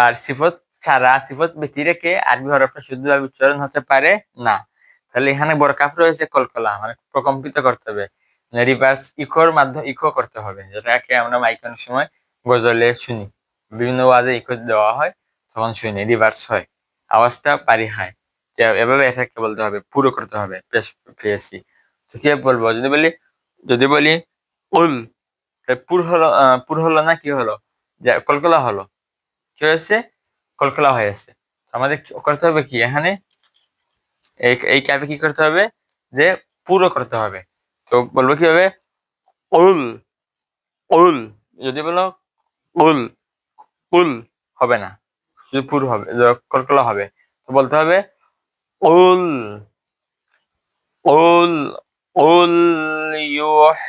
Speaker 1: আর সিফত ছাড়া, সিফত ব্যতি রেখে আরবি হরফটা শুদ্ধভাবে উচ্চারণ হতে পারে না। তাহলে এখানে বড় কাপ রয়েছে কলকলা, মানে প্রকম্পিত করতে হবে, রিভার্স ইকোর মাধ্যমে ইকো করতে হবে, যেটাকে আমরা মাইক অনেক সময় গজলে শুনি, বিভিন্ন ওয়াজে ইকো দেওয়া হয়, তখন শুনি রিভার্স হয়, আওয়াজটা পারি খায়, এভাবে এটাকে বলতে হবে, পুরো করতে হবে, পেয়েছি। তো কি বলবো, যদি বলি উল, পুর হলো, পুর হলো না, কি হলো, যে কলকলা হলো, কি হয়েছে, কলকলা হয়েছে। আমাদের করতে হবে কি, এখানে এই ক্যাবে কি করতে হবে, যে পুরো করতে হবে। তো বলবো কি হবে, উল, উল, যদি বলো উল, উল হবে না, শুধু পুর হবে, কলকলা হবে, তো বলতে হবে উল, উল, উল ইউহ্যিহাল্লাযী,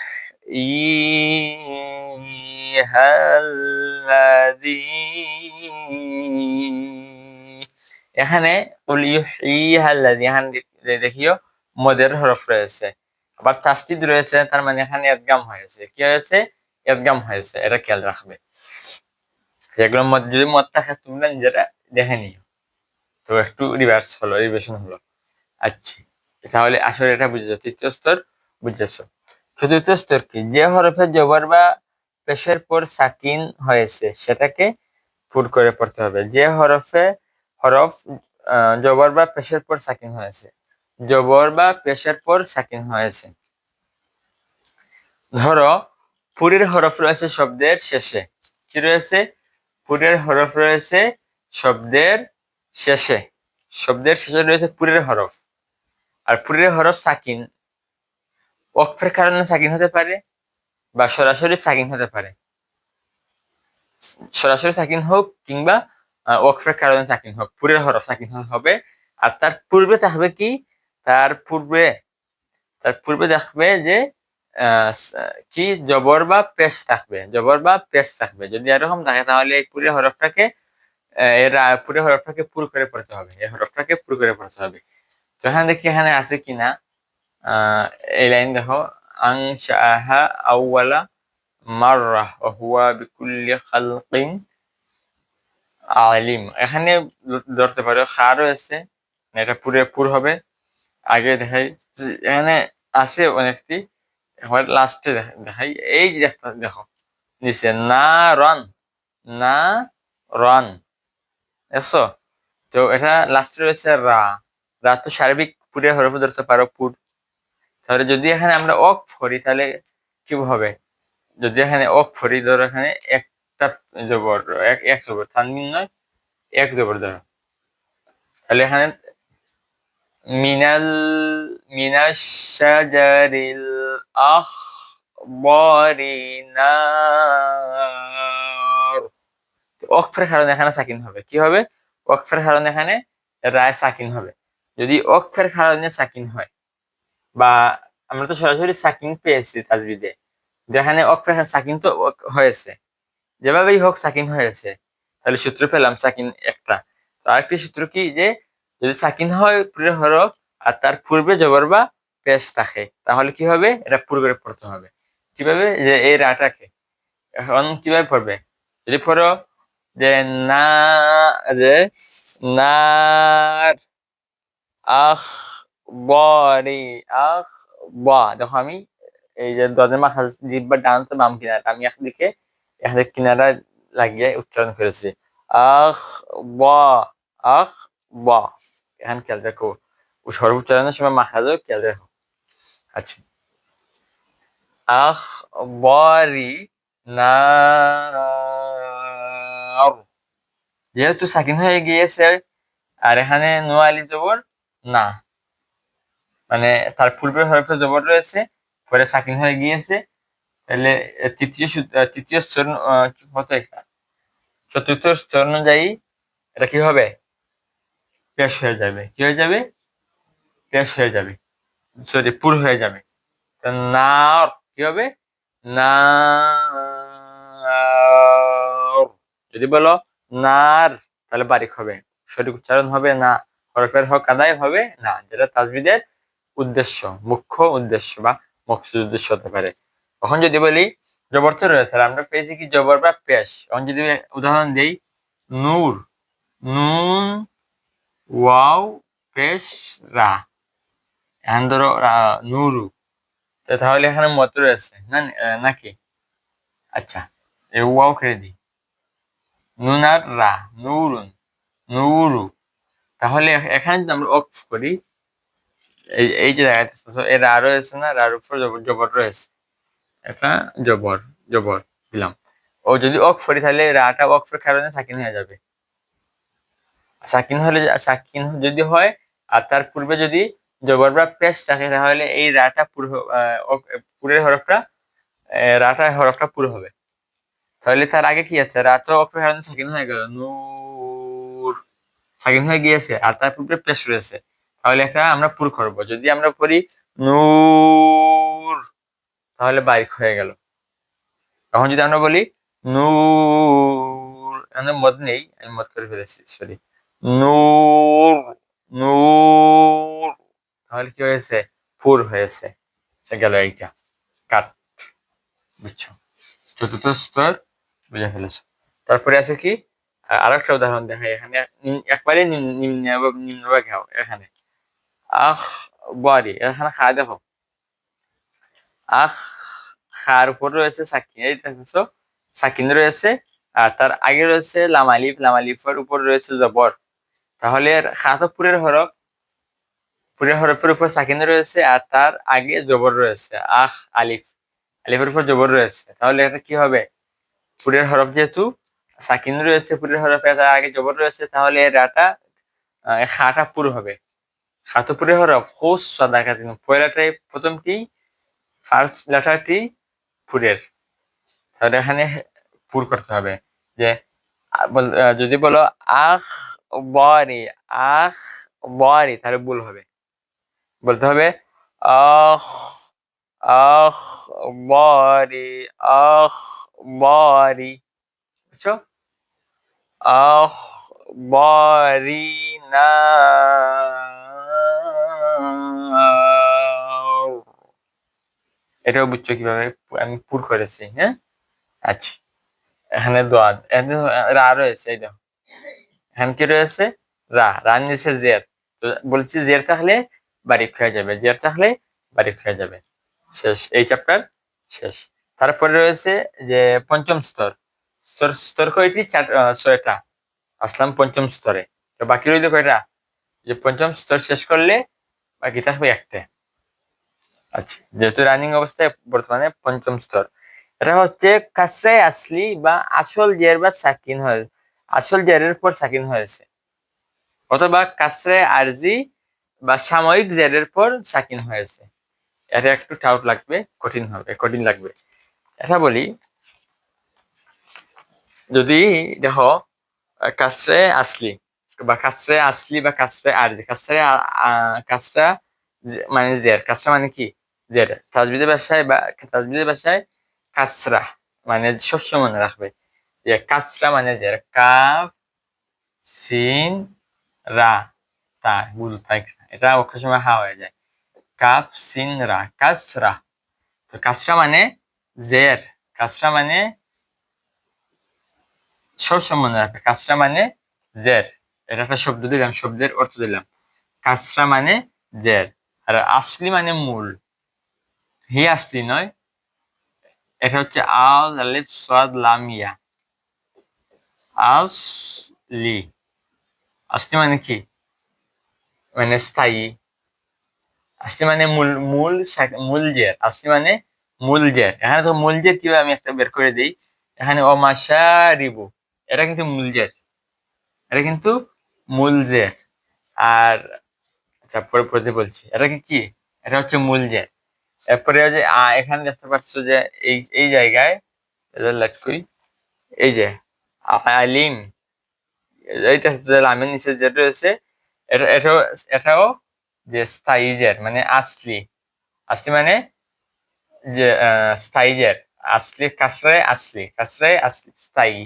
Speaker 1: এখানে উল ইউহ্যিহাল্লাযী, এখানে দেখিও মদের হরফ রয়েছে, আবার তাসদীদ রয়েছে, তার মানে এখানে ইদগাম হয়েছে, কি হয়েছে, ইদগাম হয়েছে, এটা খেয়াল রাখবে। যেগুলো যদি মদ থাকে তোমরা নিজেরা দেখে নিও। তো একটু রিভার্স হলো, রিভিশন হলো। আচ্ছা, তাহলে আসলে এটা বুঝেছো, তৃতীয় স্তর বুঝেছো। চতুর্থ স্তর কি, যে হরফে জবর বা পেশের পর সাকিন হয়েছে সেটাকে পুর করে পড়তে হবে। যে হরফ জবর বা পেশের পর সাকিন হয়েছে, জবর বা পেশের পর সাকিন হয়েছে, ধরো পুরের হরফ রয়েছে শব্দের শেষে, কি রয়েছে, পুরের হরফ রয়েছে শব্দের শেষে, শব্দের শেষে রয়েছে পুরের হরফ, আর পুরের হরফ সাকিন ওয়াকফের কারণে সাকিন হতে পারে বা সরাসরি সাকিন হতে পারে, সরাসরি সাকিন হোক কিংবা ওয়াকফের কারণে সাকিন হোক, পুরের হরফ সাকিন হবে। আর তার পূর্বে থাকবে কি, তার পূর্বে দেখবে যে কি জবর বা পেশ থাকবে, জবর বা পেশ থাকবে। যদি এরকম থাকে তাহলে এই পুরের হরফটাকে পুরের হরফটাকে পুর করে পড়তে হবে, এই হরফটাকে পুর করে পড়তে হবে। তো এখানে দেখি এখানে আছে কিনা। এই লাইন দেখো, আনশাআহা আউওয়ালা মাররাহ ওয়া হুয়া বিকুল্লি খালকিন আলিম। এখানে ধরতে পারো খা রয়েছে, এটা পুর হবে। আগে দেখাই এখানে আছে অনেকটি, এবার লাস্টে দেখাই। এই যে দেখো নিচে না রন, না রন, এসো। তো এটা লাস্টে রয়েছে রা, রা তো সার্বিক পুরের হরফ ধরতে পারো পুর। তাহলে যদি এখানে আমরা অক করি তাহলে কি হবে, যদি এখানে অক করি, ধরো এখানে একটা জবর, এক জবর, তানবিন নয়, এক জবর ধরো, তাহলে এখানে মিনাল মিনাশ শাজারিল আখবারি নার। ওয়াকফের কারণে এখানে সাকিন হবে, কি হবে, ওয়াকফের কারণে এখানে রায় সাকিন হবে। যদি ওয়াকফের কারণে সাকিন হয়, বা আমরা তো সরাসরি সাকিন পেয়েছি তাজবিদে, যেখানে ওয়াকফের সাকিন তো হয়েছে, যেভাবেই হোক সাকিন হয়েছে, তাহলে সূত্র পেলাম সাকিন একটা। তো আরেকটি সূত্র কি, যে যদি সাকিন হয় পুরের হরফ আর তার পূর্বে জবর বা পেশ থাকে, তাহলে কি হবে, এটা পুর করে পড়তে হবে। কিভাবে, যে এই রাটাকে এখন কিভাবে পড়বে, যদি পড়ো যে না, যে নার আখ বরি আখ বা, দেখো আমি এই যে দদের মাথা জিব্বা ডান তো বাম কিনারা, আমি একদিকে একদিকে কিনারা লাগিয়ে উচ্চারণ করেছি, আখ বা, আখ বা। এখানে খেয়াল রাখো, সর্ব উচ্চারণের সময় মাখাজও খেয়াল রাখো। আচ্ছা, আখ বরি নার, যেহেতু সাকিন হয়ে গিয়েছে আর এখানে নোয়ালি জবর না, মানে তার পূর্বের হরফে জবর রয়েছে, পরে সাকিন হয়ে গিয়েছে, তাহলে তৃতীয় স্তর হতো এটা, চতুর্থ স্তর অনুযায়ী এটা কি হবে, পেশ হয়ে যাবে। কি হয়ে যাবে, পেশ হয়ে যাবে, সরি পুর হয়ে যাবে। নার কি হবে, না, যদি বলো নার তাহলে বারিক হবে, সঠিক উচ্চারণ হবে না, হরফের হক আদায় হবে না, যেটা তাজবিদের উদ্দেশ্য, মুখ্য উদ্দেশ্য বা মকসুদ উদ্দেশ্য হতে পারে। এখন যদি বলি জবর তো রয়েছে, আমরা পেয়েছি কি জবর বা পেশ। এখন যদি উদাহরণ দেই, নূর, নুন ওয়াও পেশ রা, এখন ধরো নুরু, তাহলে এখানে মত রয়েছে না, নাকি? আচ্ছা, এই ওয়াও কেটে দিই, নুন আর রা, নুরুন, নুরু। তাহলে এখানে যদি আমরা অফ করি, এই যে দেখা যাচ্ছে এর রা রয়েছে না, রার উপর জবর রয়েছে, এটা জবর, জবর দিলাম। ও যদি অফ করি তাহলে রাটা অফের কারণে সাকিন হয়ে যাবে। সাকিন হলে, সাকিন যদি হয় আর তার পূর্বে যদি জবর বা পেশ থাকে, তাহলে এই রাটা পুরের হরফটা, রাটা হরফটা পুরো হবে। তাহলে তার আগে কি আছে, রা তো অফের কারণে সাকিন হয়ে গেল, নূর সাকিন হয়ে গিয়েছে আর তার পূর্বে পেশ রয়েছে, তাহলে একটা আমরা পুর করবো। যদি আমরা পড়ি নূর, তাহলে বাইক হয়ে গেল। তখন যদি আমরা বলি নূর, এখানে মদ নেই, আমি মদ করে ফেলেছি, সরি, নূর, নূর, তাহলে কি হয়েছে, পুর হয়েছে, সে গেল এইটা কাট, বুঝছো, চতুর্থ স্তর বুঝে ফেলেছো। তারপরে আছে কি, আর একটা উদাহরণ দেখাই, এখানে একবারে নিম্নভাগ এখানে আখ বাড়ি, এখানে খা দেখো, আখ, খার উপর রয়েছে সাকিন, এই দেখছো সাকিন রয়েছে, আর তার আগে রয়েছে লামালিফ, লামালিফের উপর রয়েছে জবর। তাহলে খা তো পুরের হরফ, পুরের হরফের উপর সাকিন রয়েছে আর তার আগে জবর রয়েছে, আখ আলিফ, আলিফের উপর জবর রয়েছে, তাহলে এটা কি হবে, পুরের হরফ যেহেতু সাকিন রয়েছে পুরের হরফে, তার আগে জবর রয়েছে, তাহলে রাটা খাটা পুর হবে, খাতপুরের হরফ হোস সাদাকাতিন, পয়লাটাই প্রথমটি ফার্স্ট লেটারটি পুরের, তাহলে এখানে পুর করতে হবে। যে যদি বলো আখ বরি, আখ বরি, তাহলে ভুল হবে। বলতে হবে আখ আখ বরি, আখ বরি, বুঝছো? আখ বরি না, এটাও বুঝছো কিভাবে আমি পুর করেছি, হ্যাঁ? আচ্ছা, এখানে দোয়া, এখানে রা রয়েছে, এই দেখো এখানে কি রয়েছে? রান নিচে জের। তো বলছি জের থাকলে বারিক হয়ে যাবে, জের থাকলে বারিক হয়ে যাবে। শেষ, এই চ্যাপ্টার শেষ। তারপরে রয়েছে যে পঞ্চম স্তর। স্তর কয়টি? 6টা। আসলাম পঞ্চম স্তরে, তো বাকি রইল কয়টা? যে পঞ্চম স্তর শেষ করলে বাকি থাকবে একটা। আচ্ছা, যেহেতু রানিং অবস্থায় বর্তমানে পঞ্চম স্তর, এটা হচ্ছে কাসরায়ে আসলি বা আসল জের বা সাকিন হয়, আসল জেরের পর সাকিন হয়েছে, অথবা কাসরায়ে আরজি বা সাময়িক জেরের পর সাকিন হয়েছে। এটা একটু টাউট লাগবে, কঠিন লাগবে। এটা বলি, যদি দেখো কাসরায়ে আসলি বা কাসরায়ে আসলি বা কাসরায়ে আরজি, কাসরা মানে জের, কাসরা মানে কি? জের। তাজবিদের ভাষায় বা তাজবিদের ভাষায় কাসরা মানে শস্য মনে রাখবে, যে কাসরা মানে জের, কাফ সিন রা তা, বুঝ তাই, এটা অক্ষর সময় হা হয়ে যায়, কাফ সিন রা, কাসরা। তো কাসরা মানে জের, কাসরা মানে শস্য মনে রাখবে, কাসরা মানে জের। এটা একটা শব্দ দিলাম, শব্দের অর্থ দিলাম। কাসরা মানে জের, আর আসলি মানে মূল। হি আসলি নয়, এটা হচ্ছে আল আলিফ সাদ লাম ইয়া, আসলি। আসলি মানে কি? মানে স্থায়ী। আসলি মানে মূল, মূল জের, আসলি মানে মূল জের। এখানে তো মূল জের কিভাবে আমি একটা বের করে দিই, এখানে ও মাশারিবু, এটা কিন্তু মূল জের, এটা কিন্তু মূল জের। আর আচ্ছা, পরে পড়তে বলছি, এটা কি? এটা হচ্ছে মূল জের। এরপরে যে এখানে দেখতে পাচ্ছ যে এই জায়গায় লেট করি, এই যে আলিম, এইটা লামের নিচে যেটা রয়েছে, এটাও যে স্থায়ী জের, মানে আসলি। আসলি মানে যে স্থায়ী জের, আসলি কাসরায়ে আসলি স্থায়ী।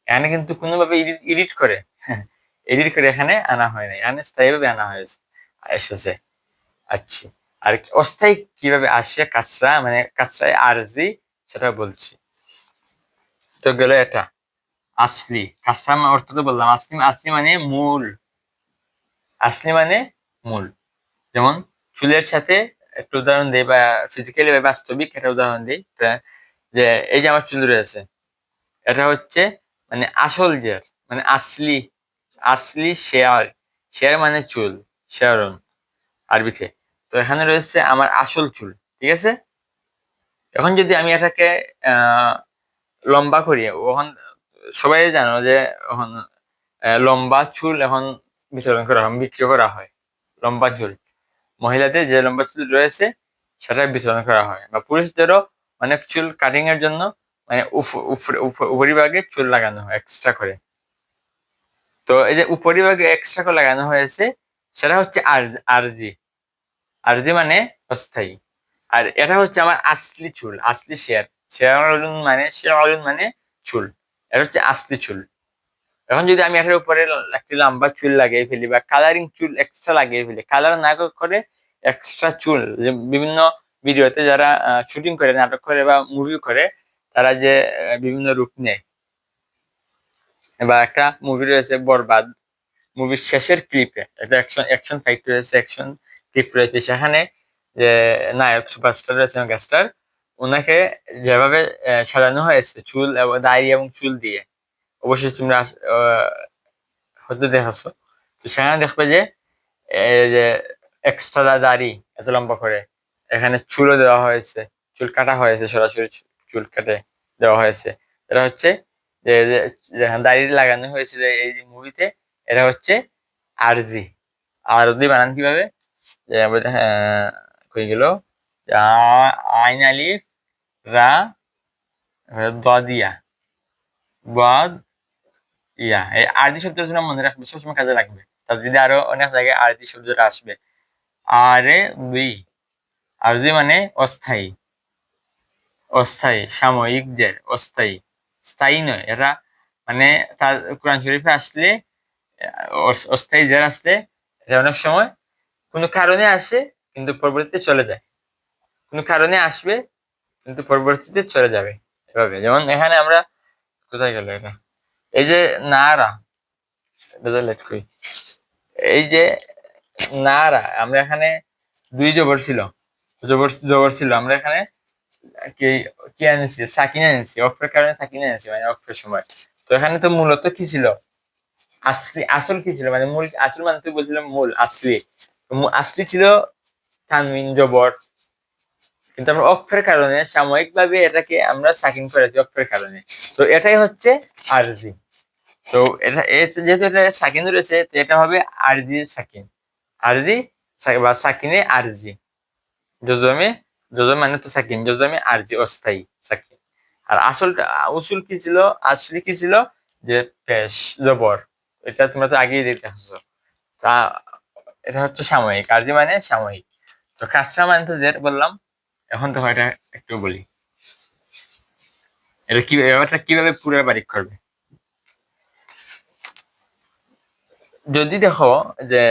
Speaker 1: এখানে কিন্তু কোনোভাবে এডিট করে এডিট করে এখানে আনা হয় না, এখানে স্থায়ীভাবে আনা হয়েছে, এসেছে। আচ্ছা, আর অস্থায়ী কিভাবে আসে কাসরা মানে কাসরায়ে আরজি, সেটা বলছি। তো গেল এটা আসলি, কাসরা অর্থ তো বললাম, আসলি আসলি মানে মূল, আসলি মানে মূল। যেমন চুলের সাথে একটু উদাহরণ দিই, বা ফিজিক্যালি বা বাস্তবিক একটা উদাহরণ দিই, যে এই যে আমার চুল রয়েছে, এটা হচ্ছে মানে আসল জের, মানে আসলি, আসলি শেয়ার, শেয়ার মানে চুল, শেয়ারন আরবিতে। তো এখানে রয়েছে আমার আসল চুল, ঠিক আছে? এখন যদি আমি এটাকে আহ লম্বা করি, ওখান সবাই জানো যে এখন লম্বা চুল এখন বিতরণ করা হয়, বিক্রি করা হয়। লম্বা চুল, মহিলাদের যে লম্বা চুল রয়েছে সেটা বিতরণ করা হয়, বা পুরুষদেরও অনেক চুল কাটিং এর জন্য মানে উপরিভাগে চুল লাগানো হয় এক্সট্রা করে। তো এই যে উপরিভাগে এক্সট্রা করে লাগানো হয়েছে, সেটা হচ্ছে আরজি। আরজি মানে অস্থায়ী। আর এটা হচ্ছে আমার আসলি চুল, আসলি শেয়ার মানে চুল, এটা হচ্ছে আসলি চুল। এখন যদি আমি এটার উপরে একটি লম্বা চুল লাগিয়ে ফেলি বা কালারিং চুল এক্সট্রা লাগিয়ে ফেলি, কালার না করে এক্সট্রা চুল, যে বিভিন্ন ভিডিওতে যারা শুটিং করে, নাটক করে বা মুভি করে, তারা যে বিভিন্ন রূপ নেয়। বা একটা মুভি রয়েছে বরবাদ, মুভির শেষের ক্লিপে একটা অ্যাকশন ফাইট রয়েছে, অ্যাকশন ক্লিপ রয়েছে, সেখানে যে নায়ক সুপারস্টার রয়েছে, মেগাস্টার, ওনাকে যেভাবে সাজানো হয়েছে চুল এবং দাড়ি এবং চুল দিয়ে, অবশ্যই তোমরা হয়তো দেখাছো। তো সেখানে দেখবে যে এই যে এক্সট্রা দাড়ি এত লম্বা করে, এখানে চুলও দেওয়া হয়েছে, চুল কাটা হয়েছে, সরাসরি চুল কেটে দেওয়া হয়েছে। এটা হচ্ছে যে যেখানে দাড়ি লাগানো হয়েছিল এই মুভিতে, এটা হচ্ছে আরজি, আরজি বানান কিভাবে? কই গেল? আইন আলিফ রা দদিয়া বদ ইয়া, এই আরজি শব্দের জন্য মনে রাখবে, সবসময় কাজে লাগবে। তার যদি আরো অনেক জায়গায় আরজি শব্দটা আসবে। আরে বি, আরজি মানে অস্থায়ী, অস্থায়ী, সাময়িক যে অস্থায়ী, স্থায়ী নয়। এরা মানে তার কোরআন শরীফে আসলে অস্থায়ী জের আসলে এটা অনেক সময় কোনো কারণে আসে কিন্তু পরবর্তীতে চলে যায়, কোনো কারণে আসবে কিন্তু পরবর্তীতে চলে যাবে। এভাবে যেমন এখানে আমরা কোথায় গেল এটা, এই যে নারা, এই যে নারা, আমরা এখানে দুই জবর ছিল, জবর ছিল, আমরা এখানে কি কি এনেছি? সাকিনা এনেছি, অক্ষরের কারণে সাকিনা এনেছি, মানে অক্ষরের সময়। তো এখানে তো মূলত কি ছিল? আসলি, আসল কি ছিল? মানে মূল, আসল মানে তুই বলছিলাম মূল, আসলি, আসলি ছিল তানবিন জবর, কিন্তু আমরা অক্ষরের কারণে সাময়িক ভাবে এটাকে আমরা সাকিন করেছি অক্ষরের কারণে। তো এটাই হচ্ছে আরজি। তো এটা যেহেতু এটা সাকিন রয়েছে, তো এটা হবে আরজি সাকিন, আরজি বা সাকিনে আরজি। জজমে, জজম মানে তো সাকিন, জজমে আরজি অস্থায়ী সাকিন। আর আসলটা উসুল কি ছিল? আসলি কি ছিল? যে পেশ জবর, এটা তোমরা তো আগেই দেখতে আসছো। তা এটা হচ্ছে সাময়িক, আরজি মানে সাময়িক। তো কাসরা মানে তো জের বললাম। এখন তো এটা একটু বলি, এটা কি, ব্যাপারটা কিভাবে পুরো বারিক করবে। যদি দেখো যে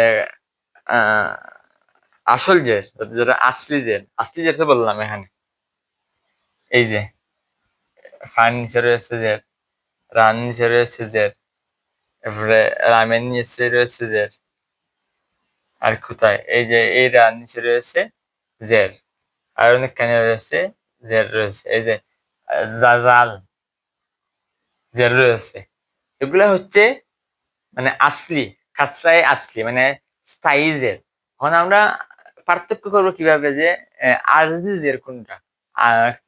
Speaker 1: আহ আসল জের, যেটা আসলি জের, আসলি জের তো বললাম এখানে, এই যে ফান নিচে রয়েছে জের, রান নিচে রয়েছে জের, এরপরে রামের নিচে রয়েছে জের, আর কোথায় এই যে এই রান নিচে রয়েছে জের, আর অনেকখানে রয়েছে জের রয়েছে, এই যে জাল জের রয়েছে। এগুলা হচ্ছে মানে আসলি, খাসরায় আসলি মানে স্থায়ী জের। এখন আমরা পার্থক্য করবো কিভাবে যে আরজি জের কোনটা,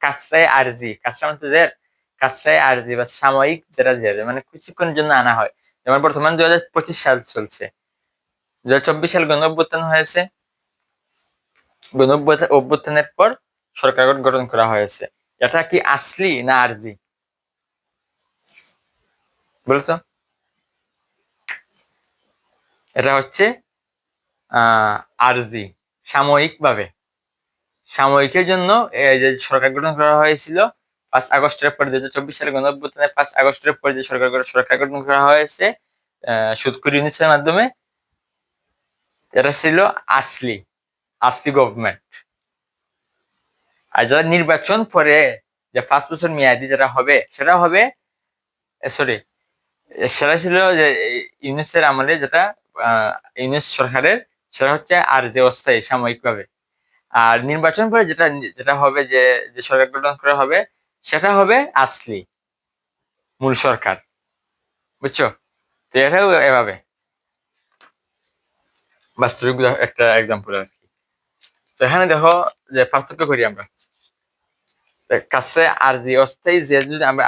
Speaker 1: কাসরায় আরজি, কাসরা মানে তো জের, কাসরায় আরজি বা সাময়িক যেটা জের, মানে কিছুক্ষণের জন্য আনা হয়। যেমন বর্তমান 2025 সাল চলছে, 2024 সাল গণ অভ্যুত্থান হয়েছে, গণ অভ্যুত্থানের পর সরকার গঠন করা হয়েছে। এটা কি আসলি না আরজি বলছো? এটা হচ্ছে আরজি, সাময়িক ভাবে, সাময়িকের জন্য এই যে সরকার গঠন করা হয়েছিল 5 আগস্টের পর, 2024 সালে গণঅভ্যুত্থানের 5 আগস্টের পর যে সরকার গঠন করা হয়েছে সুদকুর ইউনিসের মাধ্যমে, এটা ছিল আসলি, আসলি গভর্নমেন্ট। আর যারা নির্বাচন পরে যে 5 বছর মেয়াদি যেটা হবে, সেটা হবে সরি, সেটা ছিল যে ইউনিসের আমলে, যেটা ইউনিস সরকারের, সেটা হচ্ছে আর যে অস্থায়ী সাময়িক ভাবে। আর নির্বাচন পরে যেটা যেটা হবে, যে যে সরকার গঠন করা হবে, সেটা হবে আসলি মূল সরকার, বুঝছো? তো এটাও এভাবে বাস্তবিক একটা এক্সাম্পল আর কি। তো এখানে দেখো যে পার্থক্য করি আমরা, কাছে আর যে অস্থায়ী যে যদি আমরা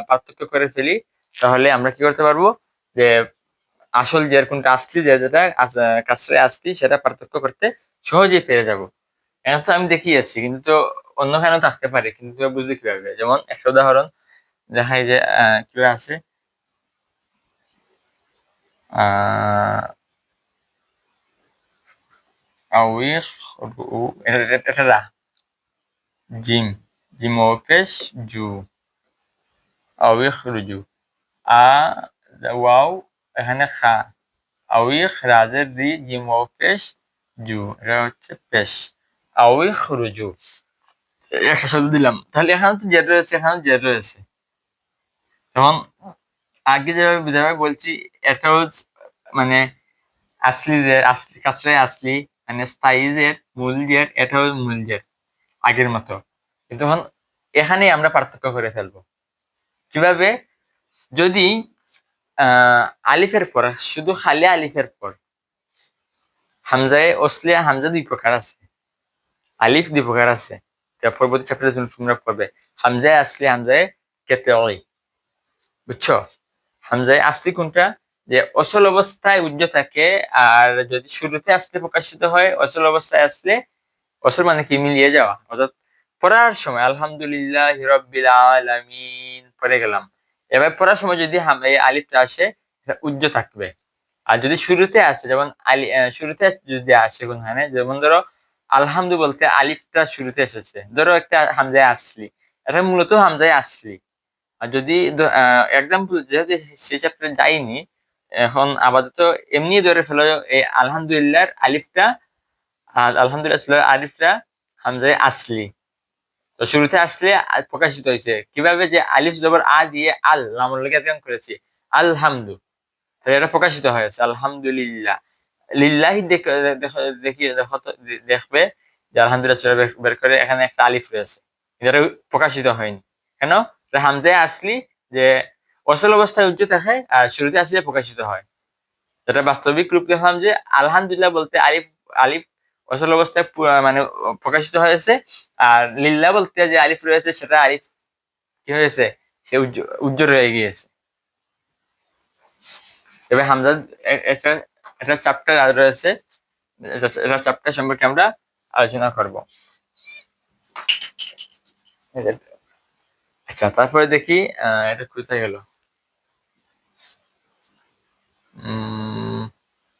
Speaker 1: পার্থক্য করে ফেলি, তাহলে আমরা কি করতে পারবো যে আসল যে কোনটা আসছি, যে যেটা কাছে আসছি, সেটা পার্থক্য করতে সহজেই পেরে যাব। এখন তো আমি দেখিয়েছি, কিন্তু তো অন্য কেন থাকতে পারে, কিন্তু তুমি বুঝবে কিভাবে। যেমন একটা উদাহরণ দেখাই যে কিভাবে আছে, আহ আউইখ এটা জিম, জিম ও পেশ জু, আউইখ রুজু, আ ওয়াও এখানে খা, আউইখ রাজের রি, জিম ও পেশ জু, এটা হচ্ছে পেশ, আউইখ রুজু। একটা শব্দ দিলাম, তাহলে এখানে তো জেড রয়েছে, এখানে জেড রয়েছে। তখন আগে যেভাবে বলছি, এটাও মানে আসলি জেড, আসলি কাছরাই আসলি, মানে স্থায়ী জেড, মূল জেড, এটাও মূল জেড আগের মতো। কিন্তু এখন এখানেই আমরা পার্থক্য করে ফেলবো কিভাবে? যদি আলিফের পর, শুধু খালি আলিফের পর হামজায় অসলিয়া, হামজা দুই প্রকার আছে, আলিফ দুই প্রকার আছে, পরবর্তী চ্যাপ্টারে তোমরা পড়বে। হামজায় আসলি, হামজায় কেতে, বুঝছো? হামজায় আসলি কোনটা? যে অচল অবস্থায় উজ্জ থাকে, আর যদি শুরুতে আসলে প্রকাশিত হয়, অচল অবস্থায় আসলে, অচল মানে কি মিলিয়ে যাওয়া, অর্থাৎ পড়ার সময় আলহামদুলিল্লাহ রাব্বিল আলামিন পড়ে গেলাম, এবার পড়ার সময় যদি এই আলিফটা আসে এটা উজ্জ থাকবে। আর যদি শুরুতে আসে, যেমন শুরুতে যদি আসে কোনখানে, যেমন ধরো আলহামদু বলতে আলিফটা শুরুতে এসেছে, ধরো একটা হামজায় আসলি, এটা মূলত হামজায় আসলি। আর যদি এক্সাম্পল যেহেতু সেই চ্যাপ্টারে যাইনি, এখন আপাতত এমনি ধরে ফেলো এই আলহামদুলিল্লাহর আলিফটা, আর আলহামদুলিল্লাহ আলিফটা হামজায় আসলি, তো শুরুতে আসলে প্রকাশিত হয়েছে কিভাবে, যে আলিফ জবর আ দিয়ে আল লামর লেগে করেছি আলহামদু, তাহলে এটা প্রকাশিত হয়েছে আলহামদুলিল্লাহ। লিল্লাহি দেখি দেখো তো, দেখবে যে আলহামদুলিল্লাহ বের করে এখানে একটা আলিফ রয়েছে, এটা প্রকাশিত হয়নি কেন? হামজায় আসলি যে অচল অবস্থায় উজ্জ থাকে, আর শুরুতে আসলে প্রকাশিত হয়। যেটা বাস্তবিক রূপ দেখলাম যে আলহামদুলিল্লাহ বলতে আলিফ, আলিফ অচল অবস্থায় মানে প্রকাশিত হয়েছে, আর লিল্লাহ বলতে যে আলিফ রয়েছে সেটা আলিফ কি হয়েছে, সে উজ্জ্বল হয়ে গিয়েছে। এবার হামজা একটা চ্যাপ্টার রয়েছে, এটা চ্যাপ্টার সম্পর্কে আমরা আলোচনা করব। আচ্ছা, তারপরে দেখি এটা কোথায় গেল।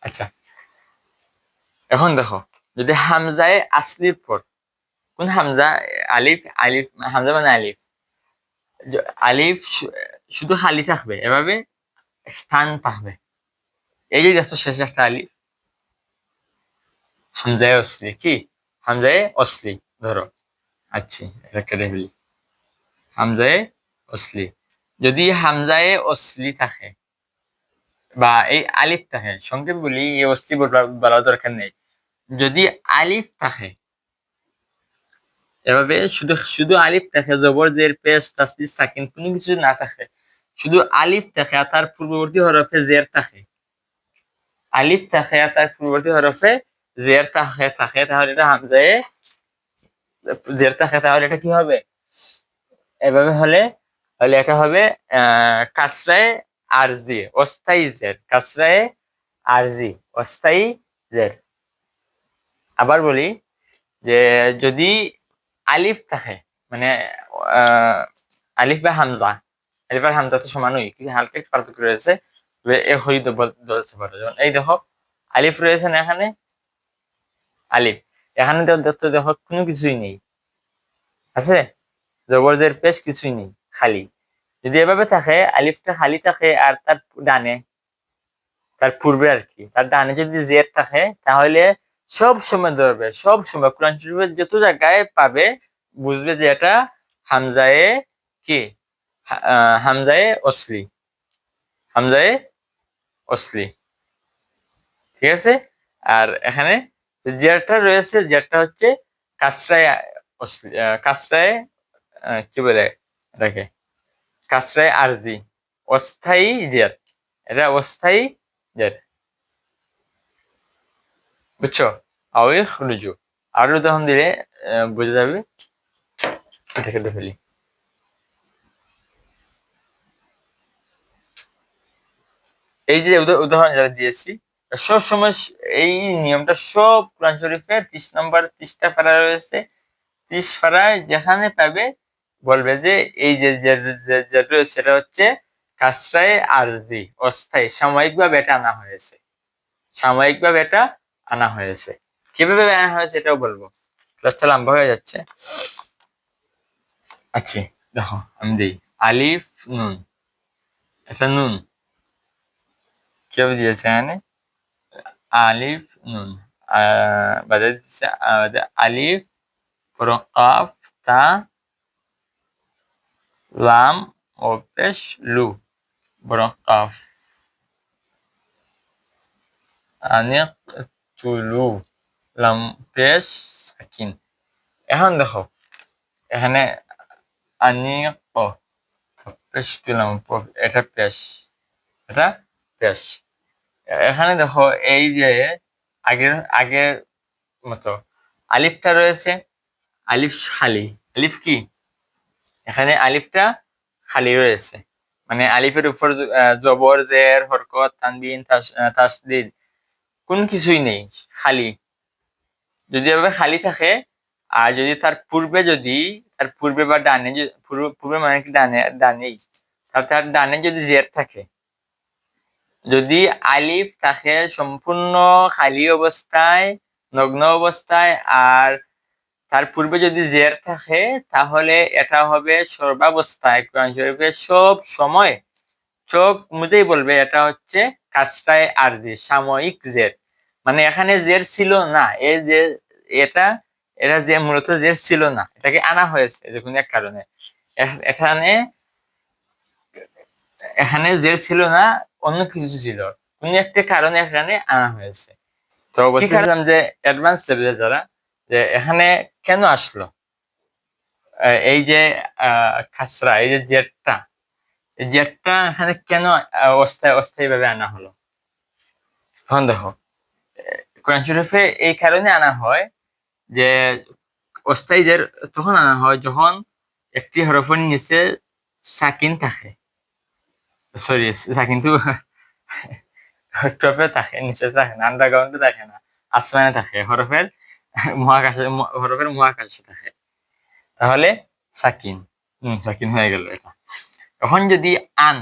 Speaker 1: আচ্ছা, এখন দেখো যদি হামজায় আসলির পর কোন হামজা, আলিফ, আলিফ হামজা মানে আলিফ, আলিফ শুধু খালি থাকবে, এভাবে স্থান থাকবে, এই যে দেখো শেষে একটা আলিফ, হামজায় অসলি, কি হামজায় অসলি ধরো, আচ্ছা এটা কেটে ফেলি, হামজায় অসলি, যদি হামজায় অসলি থাকে বা এই আলিফ থাকে, সংক্ষেপ বলি, এই অসলি বলার দরকার নেই, যদি আলিফ থাকে, এভাবে শুধু শুধু আলিফ থাকে, জবর জের পেশ তাসদিদ সাকিন কোনো কিছু না থাকে, শুধু আলিফ থাকে আর তার পূর্ববর্তী হরফে জের থাকে, আলিফ থাকে আর তার পূর্ববর্তী হরফে জের থাকে, তাহলে এটা হামজায়ে জের থাকে, তাহলে এটা কি হবে, এভাবে হলে, তাহলে এটা হবে কাসরায়ে আরজি অস্থায়ী জের, কাসরায়ে আরজি অস্থায়ী জের। আবার বলি যে যদি আলিফ থাকে, মানে আলিফ বা হামজা, আলিফ আর হামজা তো সমানই, কিছু হালকা একটু পার্থক্য রয়েছে, একই বলতে পারো। যেমন এই দেখো আলিফ রয়েছে না এখানে, আলিফ, এখানে দেখতে দেখো কোনো কিছুই নেই, আছে জবরজের পেশ কিছুই নেই, খালি। যদি এভাবে থাকে, আলিফটা খালি থাকে আর তার ডানে, তার পূর্বে আর কি, তার ডানে যদি জের থাকে, তাহলে সব সময় ধরবে, সব সময় কোরআন শরীফের যত জায়গায় পাবে বুঝবে যে এটা হামজায়ে কি, হামজায়ে অসলি, হামজায়ে অসলি, ঠিক আছে। আর এখানে জেরটা রয়েছে, জেরটা হচ্ছে কাসরায়ে অসলি, কাসরায়ে কি বলে এটাকে, কাসরায়ে আরজি অস্থায়ী জের, এটা অস্থায়ী জের, বুঝছো? আওই রুজু, আর উদাহরণ দিলে বোঝা যাবে, এটা কেটে ফেলি। এই যে উদাহরণ যারা দিয়েছি, সব সময় এই নিয়মটা সব কোরআন শরীফের 30 নম্বর 30টা পারা রয়েছে, 30 পারায় যেখানে পাবে বলবে যে এই যে যেটা রয়েছে সেটা হচ্ছে কাসরায়ে আরজি অস্থায়ী, সাময়িকভাবে এটা আনা হয়েছে, সাময়িকভাবে এটা আনা হয়েছে, কিভাবে আনা হয়েছে এটাও বলবো, ক্লাসটা লম্বা হয়ে যাচ্ছে। আচ্ছা দেখো আমি দিই, আলিফ নুন, এটা নুন, কেউ দিয়েছে এখানে আলিফ নুন, বাদে দিচ্ছে আলিফ, পরে কাফ, তা, লাম ও পেশ লু, বরং কাফ, আনিক তুলু, লাম পেশ সাকিন। এখন দেখো এখানে আনিক পেশ তুলাম, এটা পেশ, এটা পেশ, এখানে দেখো এই যে আগের আগের মতো আলিফটা রয়েছে, আলিফ খালি, আলিফ কি, এখানে আলিফটা খালি রয়েছে, মানে আলিফের উপর জবর, জের, হরকত, তানবিন, তাসদীদ কোন কিছুই নেই, খালি। যদি এভাবে খালি থাকে, আর যদি তার পূর্বে বা ডানে, পূর্বে মানে কি ডানেই, তার ডানে যদি জের থাকে, যদি আলিফ থাকে সম্পূর্ণ খালি অবস্থায়, নগ্ন অবস্থায়, আর তার পূর্বে যদি জের থাকে, তাহলে এটা হবে সর্বাবস্থায়, কোরআন শরীফের সব সময় চোখ মুদেই বলবে এটা হচ্ছে কাসরায়ে আরজি, সাময়িক জের। মানে এখানে জের ছিল না, এই যে এটা এটা যে মূলত জের ছিল না, এটাকে আনা হয়েছে যে কোনো এক কারণে। এখানে এখানে জের ছিল না, অন্য কিছু ছিল, কোন একটা কারণে এখানে আনা হয়েছে। তো বলছিলাম যে অ্যাডভান্স লেভেলে যারা, যে এখানে কেন আসলো এই যে খাসরা, এই যে জেরটা, এই জেরটা এখানে কেন অস্থায়ী ভাবে আনা হলো? এখন দেখো, কোরআন শরীফে এই কারণে আনা হয় যে অস্থায়ী জের তখন আনা হয় যখন একটি হরফের নিচে সাকিন থাকে, সরি সাকিন তো টপে থাকে, নিচে থাকে না, আন্ডারগ্রাউন্ডে থাকে না, আসমানে থাকে, হরফের মহাকাশে থাকে, তাহলে সাকিন, সাকিন হয়ে গেল এটা। এখন যদি আন,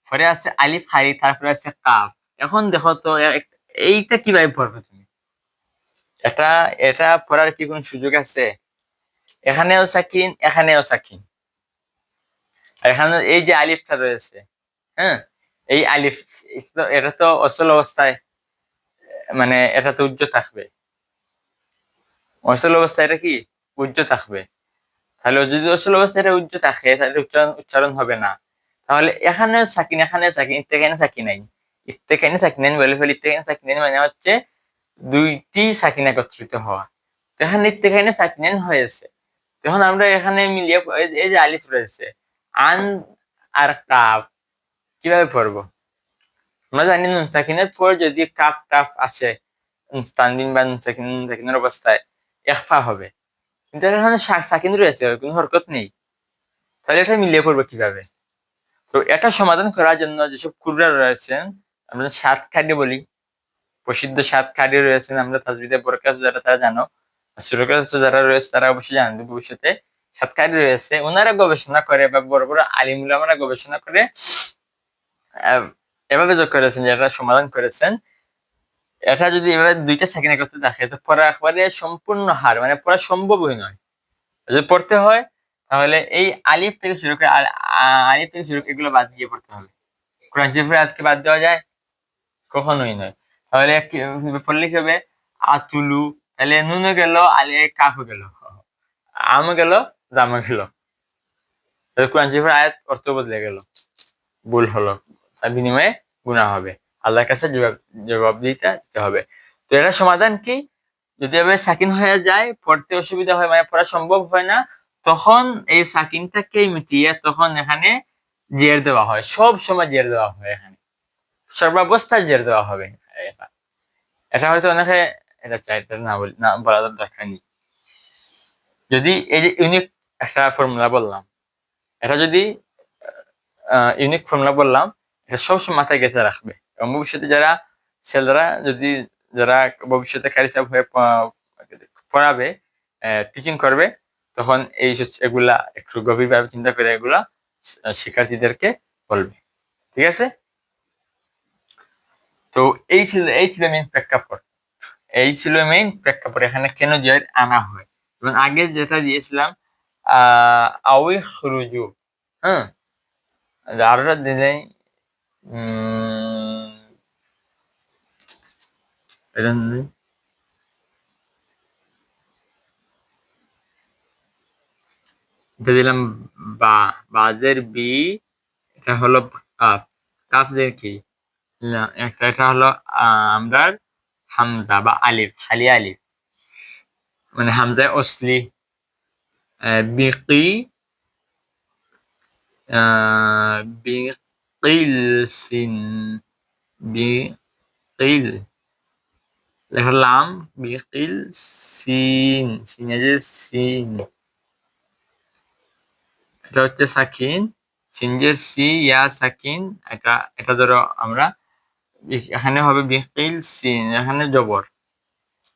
Speaker 1: পরে আছে আলিফ খালি, তারপরে আছে কাফ। এখন দেখো তো এইটা কিভাবে পড়বে তুমি? এটা এটা পড়ার কি কোন সুযোগ আছে? এখানেও সাকিন, এখানেও সাকিন, এখানে এই যে আলিফটা রয়েছে, হ্যাঁ, এই আলিফ, এটা তো অচল অবস্থায়, মানে এটা তো উজ্জ্ব থাকবে, অচল অবস্থায় এটা কি উজ্জ্ব থাকবে। তাহলে যদি অচল অবস্থায় এটা উজ্জ্ব থাকে, তাহলে উচ্চারণ হবে না। তাহলে এখানে সাকিন, এখানে সাকিন, ইত্তেখানে সাকিন নাই, ইত্তেখানে সাকিন বলে ফেলি। ইত্তেখানে সাকিন মানে হচ্ছে দুইটি সাকিন একত্রিত হওয়া। এখানে ইত্তেখানে সাকিন হয়েছে, তখন আমরা এখানে মিলিয়ে এই যে আলিফ রয়েছে, আন আর কাফ কিভাবে পড়বো? আমরা জানি নুন সাকিনের পর যদি কাফ টাফ আসে, তানবিন বা নুন সাকিনের অবস্থায় ইখফা হবে, কিন্তু এখানে সাকিন রয়েছে, কোনো হরকত নেই, তাহলে এটা মিলিয়ে পড়বো কিভাবে? তো এটা সমাধান করার জন্য যেসব কুররা রয়েছেন, আমরা সাতখারি বলি, প্রসিদ্ধ সাতখারি রয়েছেন, আমরা তাজবিদে বরকাস যারা তারা জানো, সুরকাস যারা রয়েছে তারা অবশ্যই জানবে, ভবিষ্যতে সাতখারি রয়েছে, ওনারা গবেষণা করে বা বড় বড় আলিম উলামারা গবেষণা করে এভাবে যোগ করেছেন, যে এটা সমাধান করেছেন। এটা যদি এভাবে দুইটা সেকেন্ড করতে থাকে, তো পড়া একবারে সম্পূর্ণ হার, মানে পড়া সম্ভবই নয়। যদি পড়তে হয় তাহলে এই আলিফ থেকে শুরু করে আলিফ থেকে শুরু করে এগুলো বাদ দিয়ে পড়তে হবে। কোরআন শরীফের আয়াতকে বাদ দেওয়া যায়? কখনোই নয়। তাহলে পড়লে কি হবে? আতুলু, তাহলে নুনও গেল, আলে কাফও গেল, আমও গেল, জামও গেল, তাহলে কোরআন শরীফের আয়াত অর্থ বদলে গেল, ভুল হলো, তার বিনিময়ে গুনাহ হবে, আল্লাহর কাছে জবাব দিতে হবে। তো এটার সমাধান কি? যদি এভাবে সাকিন হয়ে যায়, পড়তে অসুবিধা হয়, মানে পড়া সম্ভব হয় না, তখন এই সাকিনটাকে মিটিয়ে তখন এখানে জের দেওয়া হয়, সব সময় জের দেওয়া হয়, এখানে সর্বাবস্থায় জের দেওয়া হবে। এটা এটা হয়তো অনেকে এটা চাই, এটা না বলার দরকার নেই। যদি এই যে ইউনিক একটা ফর্মুলা বললাম, এটা যদি ইউনিক ফর্মুলা বললাম, এটা সবসময় মাথায় গেঁথে রাখবে, এবং ভবিষ্যতে যারা ছেলেরা যারা ভবিষ্যতে কারি সাহেব হয়ে পড়াবে, টিচিং করবে, তখন এগুলা একটু গভীরভাবে চিন্তা করে এগুলা শিক্ষার্থীদেরকে বলবে। ঠিক আছে? তো এই ছিল মেইন প্রেক্ষাপট, এখানে কেন জয়ের আনা হয়। এবং আগে যেটা দিয়েছিলাম আউই খুরুজু, হ্যাঁ, আরোটা দিলেই এটা দিলাম বা, বাজের বি, এটা হলো কাফ, কাফদের কি এটা হলো আমরা হামজা বা আলিফ, খালি আলিফ, মানে হামজা অসলি, বিকি, বিকিলসিন, বিকিল, লিখলাম বিকিল, সিন, সিনে যে সিন, এটা হচ্ছে সাকিন, সিনজের সি ইয়া সাকিন, এটা ধরো আমরা এখানে হবে বিকিল সিন, এখানে জবর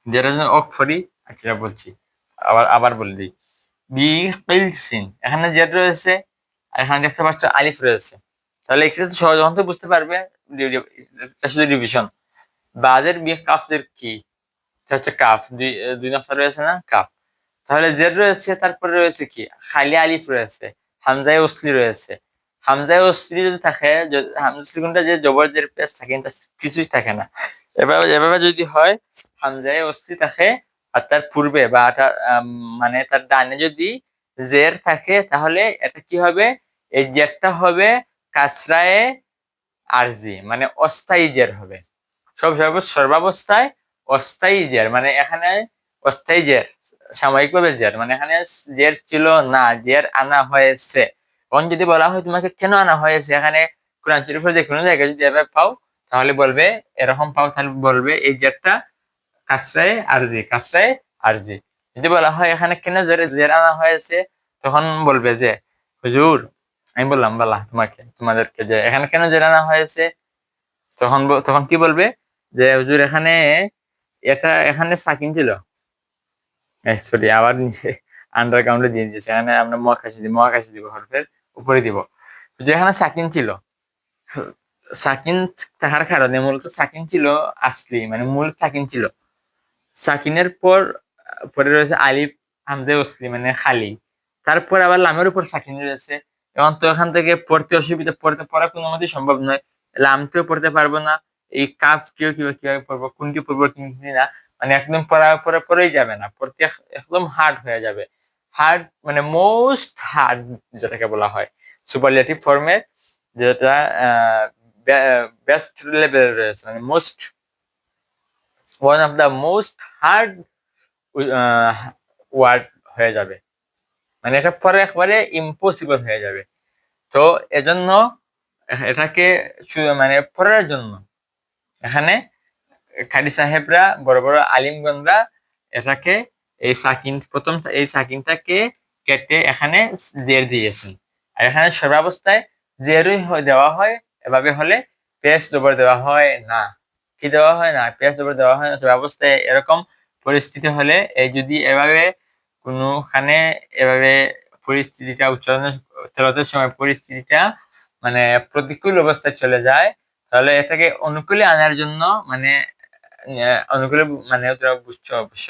Speaker 1: যেটা অক্ষরি। আচ্ছা বলছি, আবার বলে দিই। বিকিল সিন, এখানে জেড রয়েছে আর এখানে দেখতে পাচ্ছ আলিফ রয়েছে। তাহলে এক্ষেত্রে সহজ যখন বুঝতে পারবে, এটা শুধু ডিভিশন। বাজের বি কাফের কি, এটা হচ্ছে কাফ, দুই নকশা রয়েছে না, কাফ। তাহলে জেড রয়েছে, তারপরে রয়েছে কি, খালি আলিফ রয়েছে, হামজায় ওসলি রয়েছে। হামজায় ওসলি যদি থাকে, হামজা কোনটা যে জবর জের পেশ থাকে, এটা কিছুই থাকে না। এভাবে যদি হয়, হামজায় ওসলি থাকে আর তার পূর্বে বা মানে তার ডানে যদি জের থাকে, তাহলে এটা কি হবে, এই জেরটা হবে কাসরায়ে আরজি, মানে অস্থায়ী জের হবে। সর্বাবস্থায় অস্থায়ী জের, মানে এখানে অস্থায়ী জের, সাময়িকভাবে জের, মানে এখানে জের ছিল না, জের আনা হয়েছে। এখন যদি বলা হয় তোমাকে কেন আনা হয়েছে, এখানে কোরআন শরীফের যে কোনো জায়গায় যদি এভাবে পাও, তাহলে বলবে, এরকম পাও তাহলে বলবে এই জেরটা কাসরায়ে আরজি, কাসরায়ে আরজি। যদি বলা হয় এখানে কেন জের আনা হয়েছে, তখন বলবে যে হুজুর, আমি বললাম বলা তোমাদেরকে যে এখানে কেন জের আনা হয়েছে, তখন কি বলবে, যে হুজুর এখানে এখানে সাকিন ছিল, সরি আবার নিচে আন্ডারগ্রাউন্ডে দিয়ে দিয়েছে, এখানে আমরা মহাকাশি দিব, হরফের উপরে দিব। যেখানে সাকিন ছিল, সাকিন থাকার কারণে, মূলত সাকিন ছিল আসলি, মানে মূল সাকিন ছিল। সাকিনের পরে রয়েছে আলিফ, হামজে ওসলি মানে খালি, তারপর আবার লামের উপর সাকিন রয়েছে। এখন তো এখান থেকে পড়তে অসুবিধা, পড়া কোনো মতেই সম্ভব নয়। লামতেও পড়তে পারবো না, এই কাফ কিভাবে পড়বো, কোনটি পড়বো কোনটি না, মানে একদম পড়েই যাবে না, পড়তে একদম হার্ড হয়ে যাবে। হার্ড মানে মোস্ট হার্ড, যেটাকে বলা হয় সুপারলেটিভ ফর্মে, যেটা বেস্ট লেভেল রয়েছে, মানে most, one of the most hard word হয়ে যাবে, মানে এটা পরে একবারে ইম্পসিবল হয়ে যাবে। তো এজন্য এটাকে মানে পড়ার জন্য এখানে কারি সাহেবরা, বড় বড় আলিমগণরা এটাকে এই সাকিনটাকে কেটে এখানে জের দিয়েছেন। আর এখানে সর্বাবস্থায় জেরই দেওয়া হয়, এভাবে হলে পেশ জবর দেওয়া হয় না। কি দেওয়া হয় না, পেশ জবর দেওয়া হয় না সর্বাবস্থায়। এরকম পরিস্থিতি হলে, এই যদি এভাবে কোনোখানে এভাবে পরিস্থিতিটা উচ্চারণের সময় পরিস্থিতিটা মানে প্রতিকূল অবস্থায় চলে যায়, তাহলে এটাকে অনুকূলে আনার জন্য, মানে অনুকূলে, মানে তোমরা বুঝছো অবশ্য,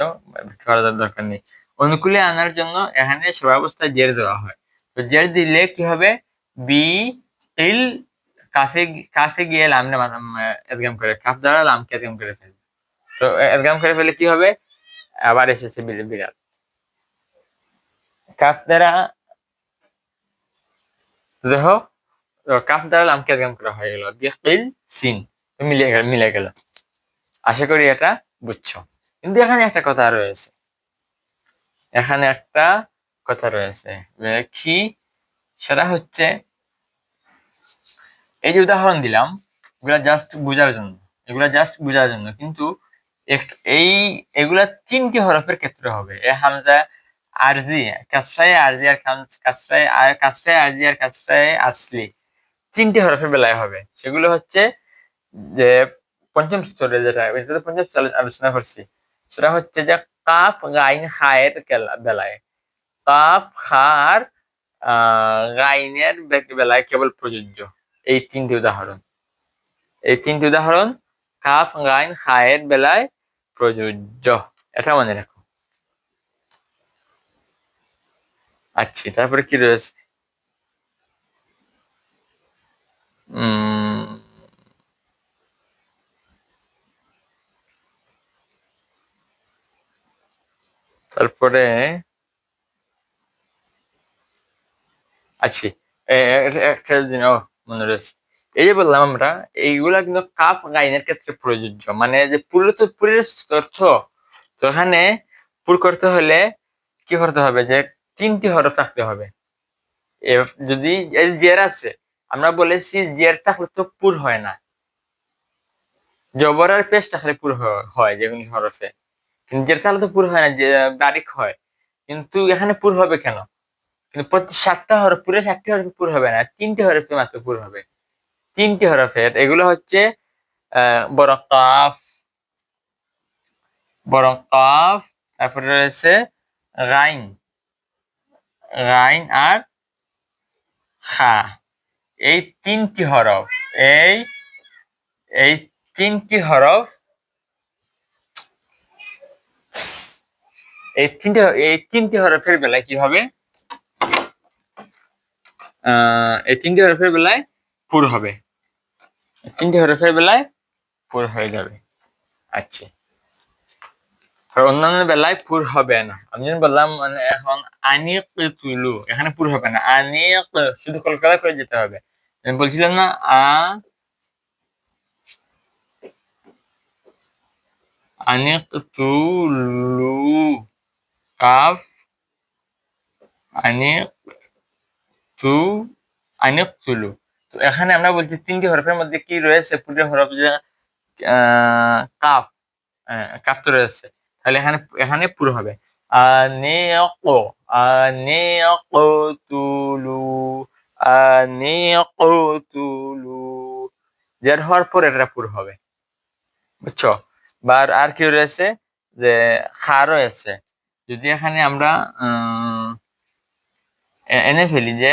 Speaker 1: করার দরকার নেই। অনুকূলে আনার জন্য এখানে সর্বাবস্থায় জের দেওয়া হয়। তো জের দিলে কি হবে, বি ইল কাফে, কাফে গিয়ে লামনে এদগাম করে, কাফ দ্বারা লামকে এদগাম করে ফেলবে। তো এদগাম করে ফেলে কি হবে, আবার এসেছে বিরাট, কাফ দ্বারা, দেখো কাফ দ্বারা লামকে এদগাম করা হয়ে গেল, বিকিল সিন, মিলে গেল। আশা করি এটা বুঝছো। কিন্তু এখানে একটা কথা রয়েছে, কি, সেটা হচ্ছে, এই যে উদাহরণ দিলাম, এগুলা জাস্ট বোঝার জন্য, কিন্তু এই এগুলা 3টি হরফের ক্ষেত্রে হবে। হামজা আরজি, কাসরায়ে আরজি আর কাসরায়ে আরজি আর কাসরায়ে আসলি, 3টি হরফের বেলায় হবে। সেগুলো হচ্ছে যে পঞ্চম স্তরে, যেটা পঞ্চম স্তরে আলোচনা করছি, সেটা হচ্ছে যে কাফ গাইন খায়ের বেলায়, কাফ খার গাইনের বেলায় কেবল প্রযোজ্য। এই 3টি উদাহরণ কাফ গাইন খায়ের বেলায় প্রযোজ্য, এটা মনে রাখো। আচ্ছা, তারপরে কি রয়েছে, তারপরে আচ্ছা, একটা জিনিস মনে রয়েছে, এই যে বললাম আমরা, এইগুলা কিন্তু কাফ গাইনের ক্ষেত্রে প্রযোজ্য, মানে যে পুরের অর্থ। তো এখানে পুর করতে হলে কি করতে হবে, যে 3টি হরফ থাকতে হবে। যদি জের আছে, আমরা বলেছি জের থাকলে তো পুর হয় না, জবর আর পেশ থাকলে পুর হয় যে কোনো হরফে, কিন্তু জের থাকলে তো পুর হয় না, যে বারিক হয়। কিন্তু এখানে পুর হবে কেন, কিন্তু প্রতি 7টা হরফ, পুরো 7টি হরফে পুর হবে না, 3টি হরফে মাত্র পুর হবে। 3টি হরফের, এগুলো হচ্ছে বড় কাফ, বড় কাফ, তারপরে রয়েছে গাইন, গাইন আর খা। এই 3টি হরফ, এই এই 3টি হরফ, এই তিনটি হরফের বেলায় কি হবে? এই 3টি হরফের বেলায় পুর হবে, 3টি হরফের বেলায় পুর হয়ে যাবে। আচ্ছা, আর অন্যান্য বেলায় পুর হবে না। আমি যেন বললাম, মানে এখন আনিক তুলু, এখানে পুর হবে না, আনিক শুধু কলকাতা করে যেতে হবে। আমি বলছিলাম না, আনিক তুলু, কাফ, আনিক তু, আনিক তুলু। তো এখানে আমরা বলছি 3টি হরফের মধ্যে কি রয়েছে? পুরো হরফ যে কাফ, কাফ তো রয়েছে, তাহলে এখানে এখানে পুরো হবে আনিক, আনিক তুলু, আনিক তুলু। জের হওয়ার পর এটা পুরো হবে, বুঝছো? আর কি রয়েছে? যে খা রয়েছে, যদি এখানে আমরা এনে ফেলি যে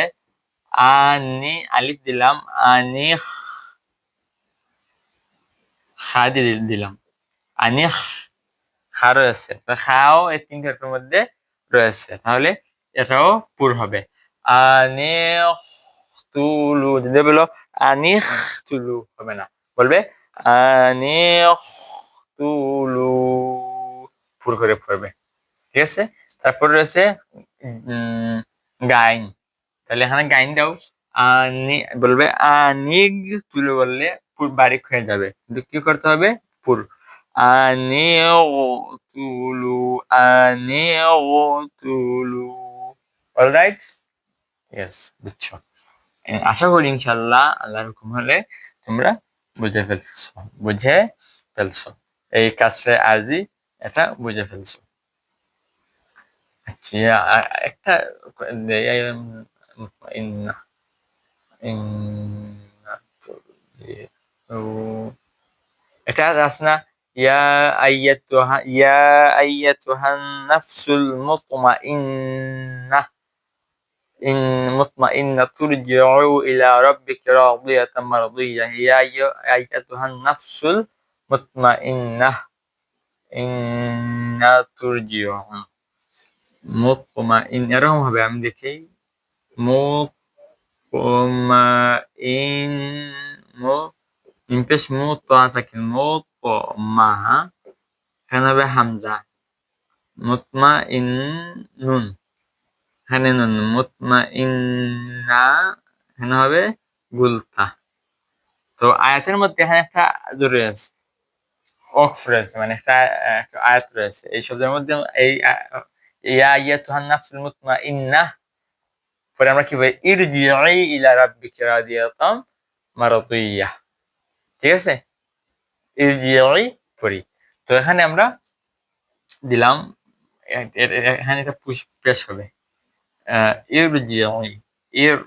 Speaker 1: আনি, আলিফ দিলাম, আনি খা দিয়ে দিলাম, আনি খা রয়েছে, খাও এই 3টি হরফের মধ্যে রয়েছে, তাহলে এটাও পুর হবে। তুলু, যদি বলো আনিখ তুলু হবে না, বলবে আনিখ তুলু, পুর করে পড়বে, ঠিক আছে? তারপর রয়েছে গাইন, তাহলে এখানে গাইন দাও, বলবে আনিগ তুলু, বললে পুর বারিক হয়ে যাবে, কিন্তু কি করতে হবে? পুর, তুলু, তুলু। অলরাইট, ইয়েস, বুঝছো? আশা করি ইনশাল্লাহ আল্লাহর হুকুম হলে তোমরা বুঝে ফেলছো এই কাজটা, আজই এটা বুঝে ফেলছো। আচ্ছা, একটা এটা আছে না, ইয়া আইয়াতুহান নাফসুল মুতমাইন্নাহ, مطمئنة ترجعوا إلى ربك راضية مرضية يا أيتها النفس المطمئنة إن ترجعوا مطمئن، এরকম হবে, আমি দেখি مطمئن পেশ সাকিন মুতমা, এখানে হবে হামজা, মুতমাইন্নুন, এখানে নুন, মুতমাইন্না, এখানে হবে গুলতা। তো আয়াতের মধ্যে এখানে একটা জরুরি আছে, ওয়াকফ রয়েছে, মানে একটা আয়াত রয়েছে এই শব্দের মধ্যে, এই ইয়া আইয়াতুহান নাফসুল মুতমাইন্নাহ, পরে আমরা কি বলি? ইরজিই ইলা রাব্বিকা রাদিয়াতাম মারদিয়াহ, ঠিক আছে? ইরজিই পড়ি। তো এখানে আমরা দিলাম, এখানে একটা পেশ হবে ইরজিই, ইর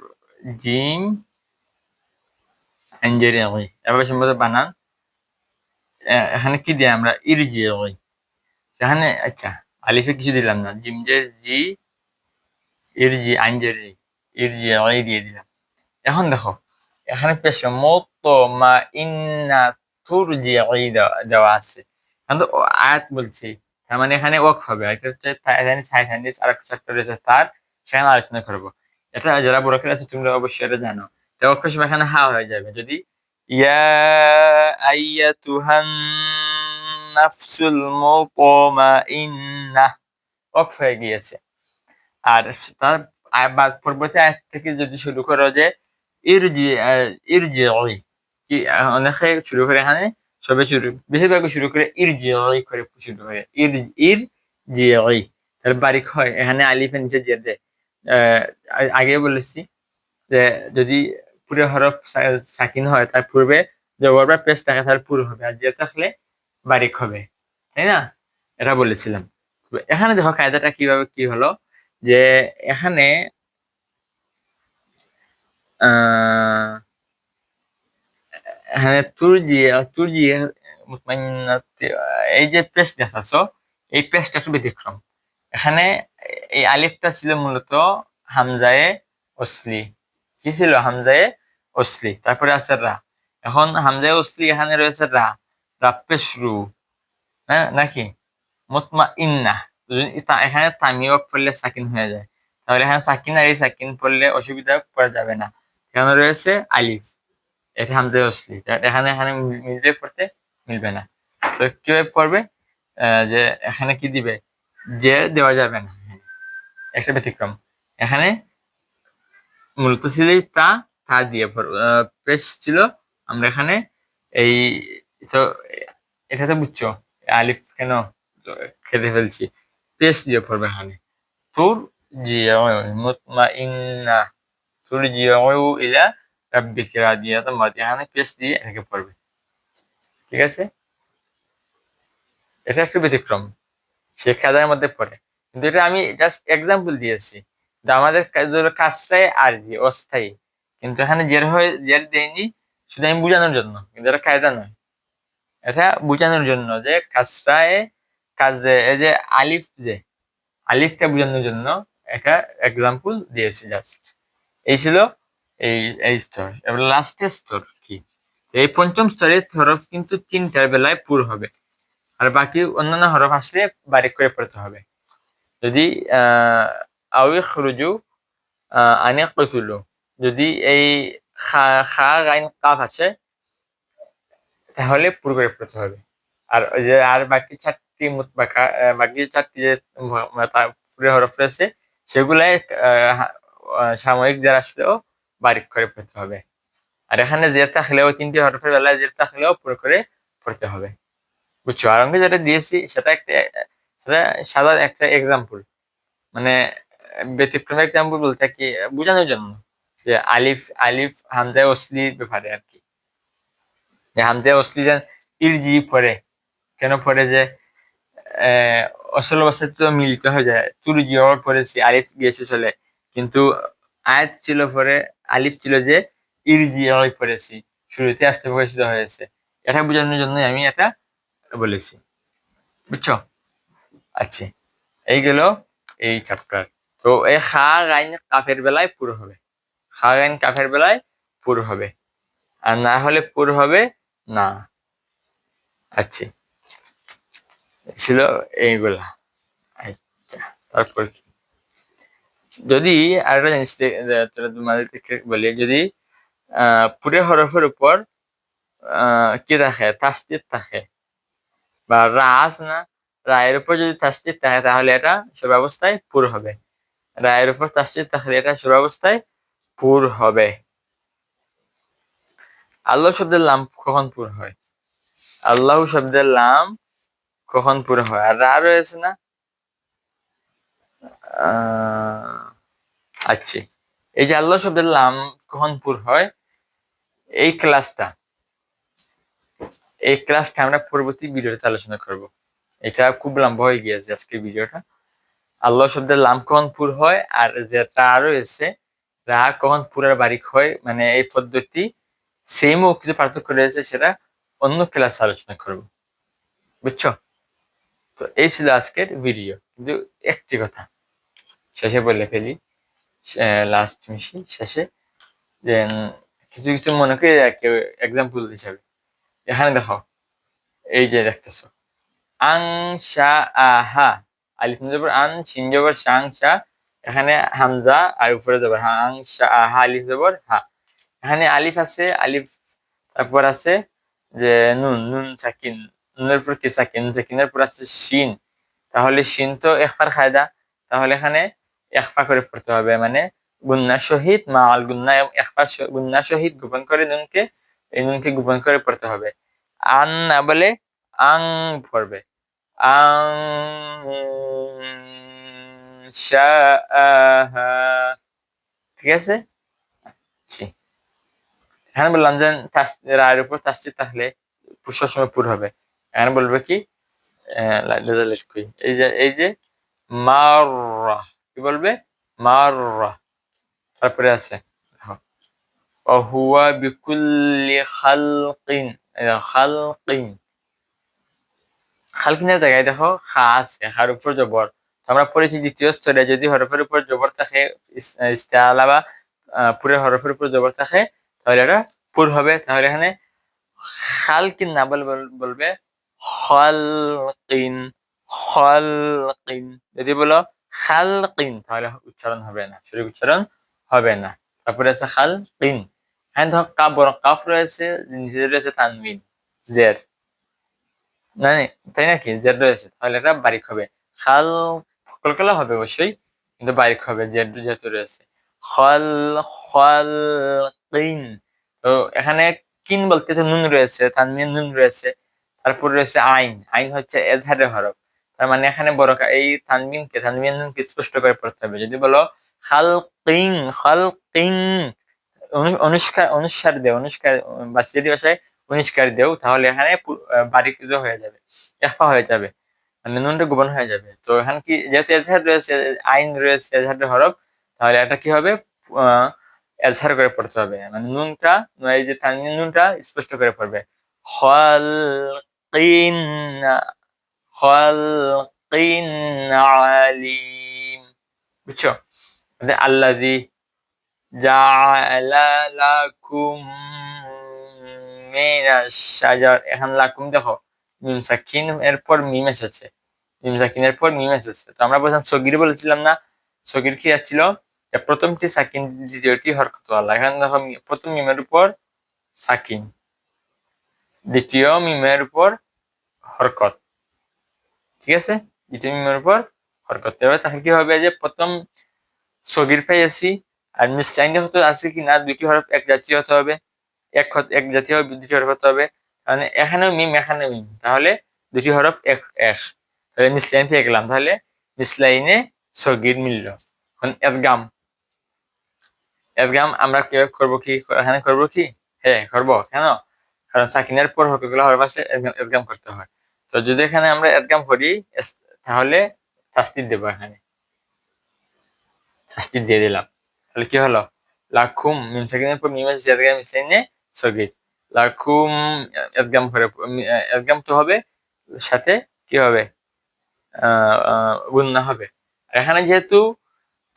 Speaker 1: জিম আঞ্জেরি, এবার সম্ভবত বানান, এখানে কি দিই আমরা? ইরজিই, এখানে আচ্ছা আলিফে কিছু দিলাম না, জিমজের জি, ইরজি আঞ্জেরি, ইরজিই দিয়ে দিলাম। এখন দেখো এখানে পেশ মুতমাইন্না তুরজিই দেওয়া আছে, এখন তো আয়াত বলছি, তার মানে এখানে ওয়াকফ হবে। এটা হচ্ছে আর একটা চ্যাপ্টার রয়েছে তার, সেখানে আলোচনা করবো। এটা যারা বড় আছে তোমরা অবশ্যই এটা জানো, এটা ওয়াকফের সময় এখানে হা হয়ে যাবে, যদি ইয়া আইয়াতুহান নাফসুল মুতমাইন্নাহ ওয়াকফ হয়ে গিয়েছে। আর তার পরবর্তী আয়াত থেকে যদি শুরু করো যে ইরজিই, কি অনেকে শুরু করে, এখানে সবে বেশিরভাগ শুরু করে ইরজিই করে শুরু করে, ইরজিই, তার বারিক হয়, এখানে আলিফের নিচে জের দেয়। আগে বলেছি যে যদি পুরো হরফ সাকিন হয়, তার পূর্বে জবর বা পেশ থাকে, তার পুরো হবে, আর জের থাকলে বারিক হবে, তাই না? এটা বলেছিলাম। এখানে দেখো কায়দাটা কিভাবে কি হলো, যে এখানে হ্যাঁ তুর্জি মুতমাইন্নাতি, এই যে পেস্ট দেখাচ্ছো, এই পেস্টটা একটু ব্যতিক্রম। এখানে এই আলিফটা ছিল মূলত হামজায়ে অসলি। কি ছিল? হামজায়ে অসলি, তারপরে আছে রা। এখন হামজায়ে অসলি এখানে রয়েছে রা, রা পেশ রু, হ্যাঁ নাকি মুতমা ইন্না। এখানে তামিও পড়লে সাকিন হয়ে যায়, তাহলে এখানে সাকিন আর এই সাকিন পড়লে অসুবিধা পড়া যাবে না। এখানে রয়েছে আলিফ, এটা হামজা অসলি, এখানে এখানে মিলবে পড়তে, মিলবে না। তো কিভাবে পড়বে? যে এখানে কি দিবে? যে দেওয়া যাবে না, একটা ব্যতিক্রম। এখানে মূলত ছিল তা, তা দিয়ে পেশ ছিল। আমরা এখানে এই, তো এটা তো বুঝছো আলিফ কেন খেতে ফেলছি, পেশ দিয়ে পড়বে এখানে। তুর জিও মুতমাইন্না, তুর জিও ইলা রাব্বিকা রাদিয়াতাম মারদিয়া, এখানে পেশ দিয়ে এটাকে পড়বে। ঠিক আছে, এটা একটু ব্যতিক্রম, সে খেলার মধ্যে পড়ে, কিন্তু এটা আমি জাস্ট এক্সাম্পল দিয়েছি। কিন্তু আমাদের কাজটাই আর কি অস্থায়ী, কিন্তু এখানে জের হয়ে জের দেয়নি, শুধু আমি বোঝানোর জন্য, কিন্তু এটা কায়দা নয়। এটা বোঝানোর জন্য যে কাজটায় কাজে এই যে আলিফ, যে আলিফটা বোঝানোর জন্য একটা এক্সাম্পল দিয়েছি জাস্ট। এই ছিল এই এই স্তর। এবার লাস্টের স্তর কি? এই পঞ্চম স্তরের হরফ কিন্তু তিনটার বেলায় পুর হবে, আর বাকি অন্যান্য হরফ আসলে বারিক করে পড়তে হবে। যদি আউই খরুজু আনে কতুলু, যদি এই খা খা গাইন কাফ আছে তাহলে পুরো করে পড়তে হবে। আর ওই যে আর বাকি চারটি মুতবাকা, বাকি চারটি যে পুরো হরফ রয়েছে সেগুলাই সাময়িক যারা আসলেও বারিক করে পড়তে হবে। আর এখানে জের থাকলেও, তিনটি হরফের বেলায় জের থাকলেও পুরো করে পড়তে হবে। বুঝছো? আর আমি যেটা দিয়েছি সেটা একটা, সেটা সাধারণ একটা এক্সাম্পল, মানে ব্যতিক্রম এক্সাম্পল বলতে কি বোঝানোর জন্য, যে আলিফ আলিফ হামজায় অসলির ব্যাপারে আর কি। যে হামজায় অসলি যেন ইরজি পড়ে, কেন পড়ে? যে অসল অবস্থায় তো মিলিত হয়ে যায়, তুর জিওর পড়েছি আলিফ গিয়েছে চলে, কিন্তু আয়াত ছিল পরে আলিফ ছিল যে ইরজি পড়েছি, শুরুতে আসতে প্রকাশিত হয়েছে। এটা বোঝানোর জন্য আমি এটা বলেছি। বুঝছো? আচ্ছা, এই গেল এই চ্যাপ্টার। তো এই খা গাইন কাফের বেলায় পুরো হবে, খা গাইন কাফের বেলায় পুরো হবে, আর না হলে পুরো হবে না। আচ্ছা, ছিল এইগুলা। আচ্ছা, তারপর কি? যদি আরেকটা জিনিস তোমাদেরকে বলি, যদি পুরে হরফের উপর কি থাকে? তাসদিদ থাকে, বা রাস না, রায়ের উপর যদি তাসদিদ থাকে তাহলে এটা সব অবস্থায় পুর হবে। রায়ের উপর তাসদিদ থাকলে এটা সব অবস্থায় পুর হবে। আল্লাহ শব্দের লাম কখন পুর হয়? আল্লাহ শব্দের লাম কখন পুর হয়? আর রা রয়েছে না? আচ্ছা, এই যে আল্লাহ শব্দের লাম কখন পুর হয়, এই ক্লাসটা, এই ক্লাসটা আমরা পরবর্তী ভিডিওতে আলোচনা করব। এটা খুব লম্বা হয়ে গিয়েছে আজকের ভিডিওটা। আল্লাহ শব্দের লাম কখন পুর হয়, আর যেটা রয়েছে রা কখন পুরার বারিক হয়, মানে এই পদ্ধতি সেম ও কিছু পার্থক্য রয়েছে, সেটা অন্য ক্লাসে আলোচনা করব। বুঝছো? তো এই ছিল আজকের ভিডিও, কিন্তু একটি কথা শেষে বলে ফেলি, লাস্ট মিশি শেষে, যে কিছু কিছু মনে করে কেউ এক্সাম্পল হিসাবে, এখানে দেখো, এই যে দেখতেছো আং শা আহা, আলিফ জবর আন, শিন জবর শাং শা, এখানে হামজা আর উপরে জবর হা, আং শা আহা, আলিফ জবর হা। এখানে আলিফ আছে, আলিফ, তারপর আছে যে নুন, নুন সাকিন, নুনের উপর কি সাকিন, সাকিনের উপর আছে শিন, তাহলে শিন তো ইখফার কায়দা, তাহলে এখানে ইখফা করে পড়তে হবে, মানে গুন্না শহীদ মা আল গুন্না, ইখফা গুন্না শহীদ গোপন করে নুনকে, এই নুনকে গোপন করে পড়তে হবে। আন না বলে আং পড়বে, আনশাআহা। ঠিক আছে? জি। এখানে বললাম যে রায়ের উপর তাসদীদ থাকলে সবসময় পুর হবে। এখানে বলবে কি? এই যে মাররা, কি বলবে? মাররা। তারপরে আছে وهو بكل খালকিন খালকিনের জায়গায় দেখো খা আছে, খার উপর জবর। তো আমরা পড়েছি দ্বিতীয় স্তরে যদি হরফের উপর জবর থাকে, ইস্তেআলা বা পুরের হরফের উপর জবর থাকে, তাহলে এটা পুর হবে। তাহলে এখানে খালকিন না বলবে খালকিন, খালকিন। যদি বলো খালকিন তাহলে উচ্চারণ হবে না, সঠিক উচ্চারণ হবে না। তারপরে আছে খালকিন। হ্যাঁ দেখো কাফ, বড় কাফ রয়েছে, নিচে রয়েছে তানবিন জের, না তাই নাকি, জেড রয়েছে, তাহলে এটা বারিক হবে। খাল কলকলা হবে অবশ্যই, কিন্তু বারিক হবে জেড যেহেতু রয়েছে। খল খল কিন। তো এখানে কিন বলতে তো নুন রয়েছে, তানবিন নুন রয়েছে, তারপর রয়েছে আইন। আইন হচ্ছে এজহারের হরফ। তার মানে এখানে বড় এই তানবিন নুনকে স্পষ্ট করে পড়তে হবে। যদি বলো খাল কিং, খাল কিং, অনুস্কার দেও, অনুস্কার বা সিলেটি ভাষায় অনুস্কার দেও, তাহলে এখানে বারিক হয়ে যাবে, ইখফা হয়ে যাবে, মানে নুনটা গোপন হয়ে যাবে। তো এখানে কি যেহেতু এজহার রয়েছে, আইন রয়েছে এজহারের হরফ, তাহলে এটা কি হবে, এজহার করে পড়তে হবে, মানে নুনটা, এই যে তানবিন নুনটা স্পষ্ট করে পড়বে। খালকিন, খালকিন আলিম। বুঝছো? আল্লাযী জাআলা লাকুম মিনাশ শাজার। এখন লাকুম দেখো মিম সাকিন এরপর মিম এসেছে, মিম সাকিনের পর মিম এসেছে। তো আমরা বলছিলাম সগির বলেছিলাম না, সগির কি আসছিল, প্রথমটি সাকিন, দ্বিতীয়টি হরকত আল্লাহ। এখানে দেখো প্রথম মিমের উপর সাকিন, দ্বিতীয় মিমের উপর হরকত, ঠিক আছে, দ্বিতীয় মিমের উপর হরকত। এবার তাহলে কি হবে, যে প্রথম সগির পেয়েছি, আর মিসলাইনে হতে আছে কি না, দুইটি হরফ এক জাতীয় হতে হবে, এক জাতীয় দুটি হরফ হতে হবে। মানে এখানেও মিম এখানেও মিম, তাহলে দুটি হরফ এক এক, তাহলে মিসলাইন পেয়ে গেলাম। তাহলে মিসলাইনে সগির মিলল। এখন এদগাম, এদগাম আমরা কিভাবে করবো, কি এখানে করবো কি, হ্যাঁ করবো। কেন? কারণ সাকিনের পর হরফগুলো হরফ আছে, এদগাম করতে হয়। তো যদি এখানে আমরা এদগাম করি, তাহলে তাসদীদ দেবো, এখানে তাসদীদ দিয়ে দিলাম। তাহলে কি হলো, লাকুম, মিম সাকিনের পর মিম আছে, এদগাম মিসলাইনে সগির, লাকুম এদগাম করে, এদগাম তো হবে, সাথে কি হবে, গুণনা হবে। এখানে যেহেতু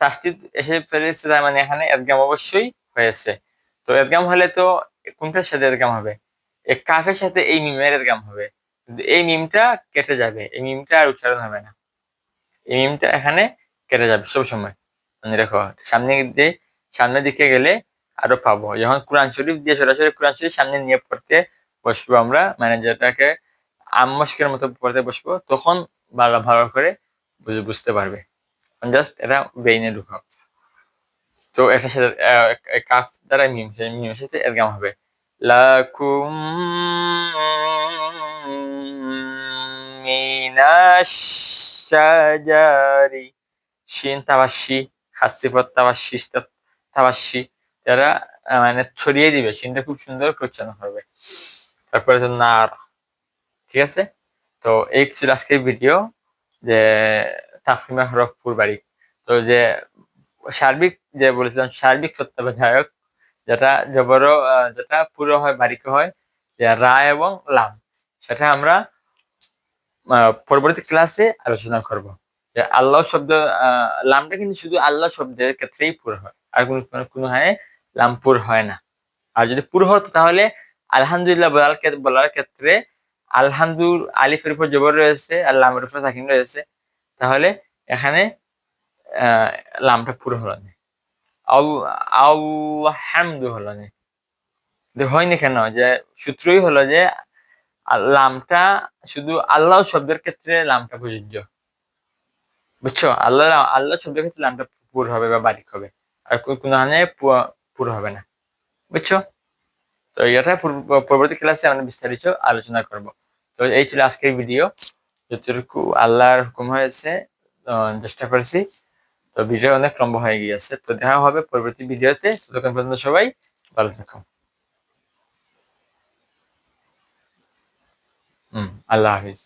Speaker 1: তাসদীদ এসে ফেলেছে, তার মানে এখানে এদগাম অবশ্যই হয়েছে। তো এদগাম হলে তো কোনটার সাথে এদগাম হবে, এই কাফের সাথে এই মিমের এদগাম হবে, কিন্তু এই মিমটা কেটে যাবে, এই মিমটা আর উচ্চারণ হবে না, এই মিমটা এখানে কেটে যাবে সব সময়। মানে দেখো সামনের দিকে গেলে আরো পাবো, যখন কোরআন শরীফ দিয়ে সরাসরি কোরআন শরীফ সামনে নিয়ে পড়তে বসবো আমরা, মানে যেটাকে আম্মস্কের মতো পড়তে বসবো, তখন ভালো ভালো করে বুঝতে পারবে। জাস্ট এটা ব্রেইনে ঢুকাও। তো এটার সাথে কাফ দ্বারা মিমের সাথে এদগাম হবে। লাকুম মিনাশ শাজারি, শিন তাওয়াশি, খাসিফত তাওয়াশি, তাওয়াশি, যারা মানে ছড়িয়ে দিবে, শিনটা খুব সুন্দর করে উচ্চারণ হবে। তারপরে তো নার, ঠিক আছে। তো এই ছিল আজকের ভিডিও, যে তাফখিমে হরফ বারিক। তো যে সার্বিক যে বলেছিলাম, সার্বিক তত্ত্বাবধায়ক, যেটা জবর, যেটা পুরো হয় বারিক হয়, যে রা এবং লাম, সেটা আমরা পরবর্তী ক্লাসে আলোচনা করব। যে আল্লাহ শব্দ, লামটা কিন্তু শুধু আল্লাহ শব্দের ক্ষেত্রেই পুর হয়, আর কোনো হানে লাম পুর হয় না। আর যদি পুর হতো, তাহলে আলহামদুলিল্লাহ বলার ক্ষেত্রে আলহামদুল আলিফের উপর জবর রয়েছে আর লামের উপর সাকিন রয়েছে, তাহলে এখানে লামটা পুরো হলো না, আলহামদু হলো না। হয়নি কেন, যে সূত্রই হলো যে লামটা শুধু আল্লাহ শব্দের ক্ষেত্রে লামটা প্রযোজ্য, বুঝছো, আল্লাহ শব্দের ক্ষেত্রে লামটা পুর হবে বা বারিক হবে, আর কোনো হানে পুর হবে না, বুঝছো। তো এটা পরবর্তী ক্লাসে আমরা বিস্তারিত আলোচনা করব। তো এই ছিল আজকের ভিডিও, যতটুকু আল্লাহর হুকুম হয়েছে চেষ্টা করেছি। তো ভিডিও অনেক লম্বা হয়ে গিয়েছে, তো দেখা হবে পরবর্তী ভিডিওতে। ততক্ষণ পর্যন্ত সবাই ভালো থাকো। আল্লাহ হাফিজ।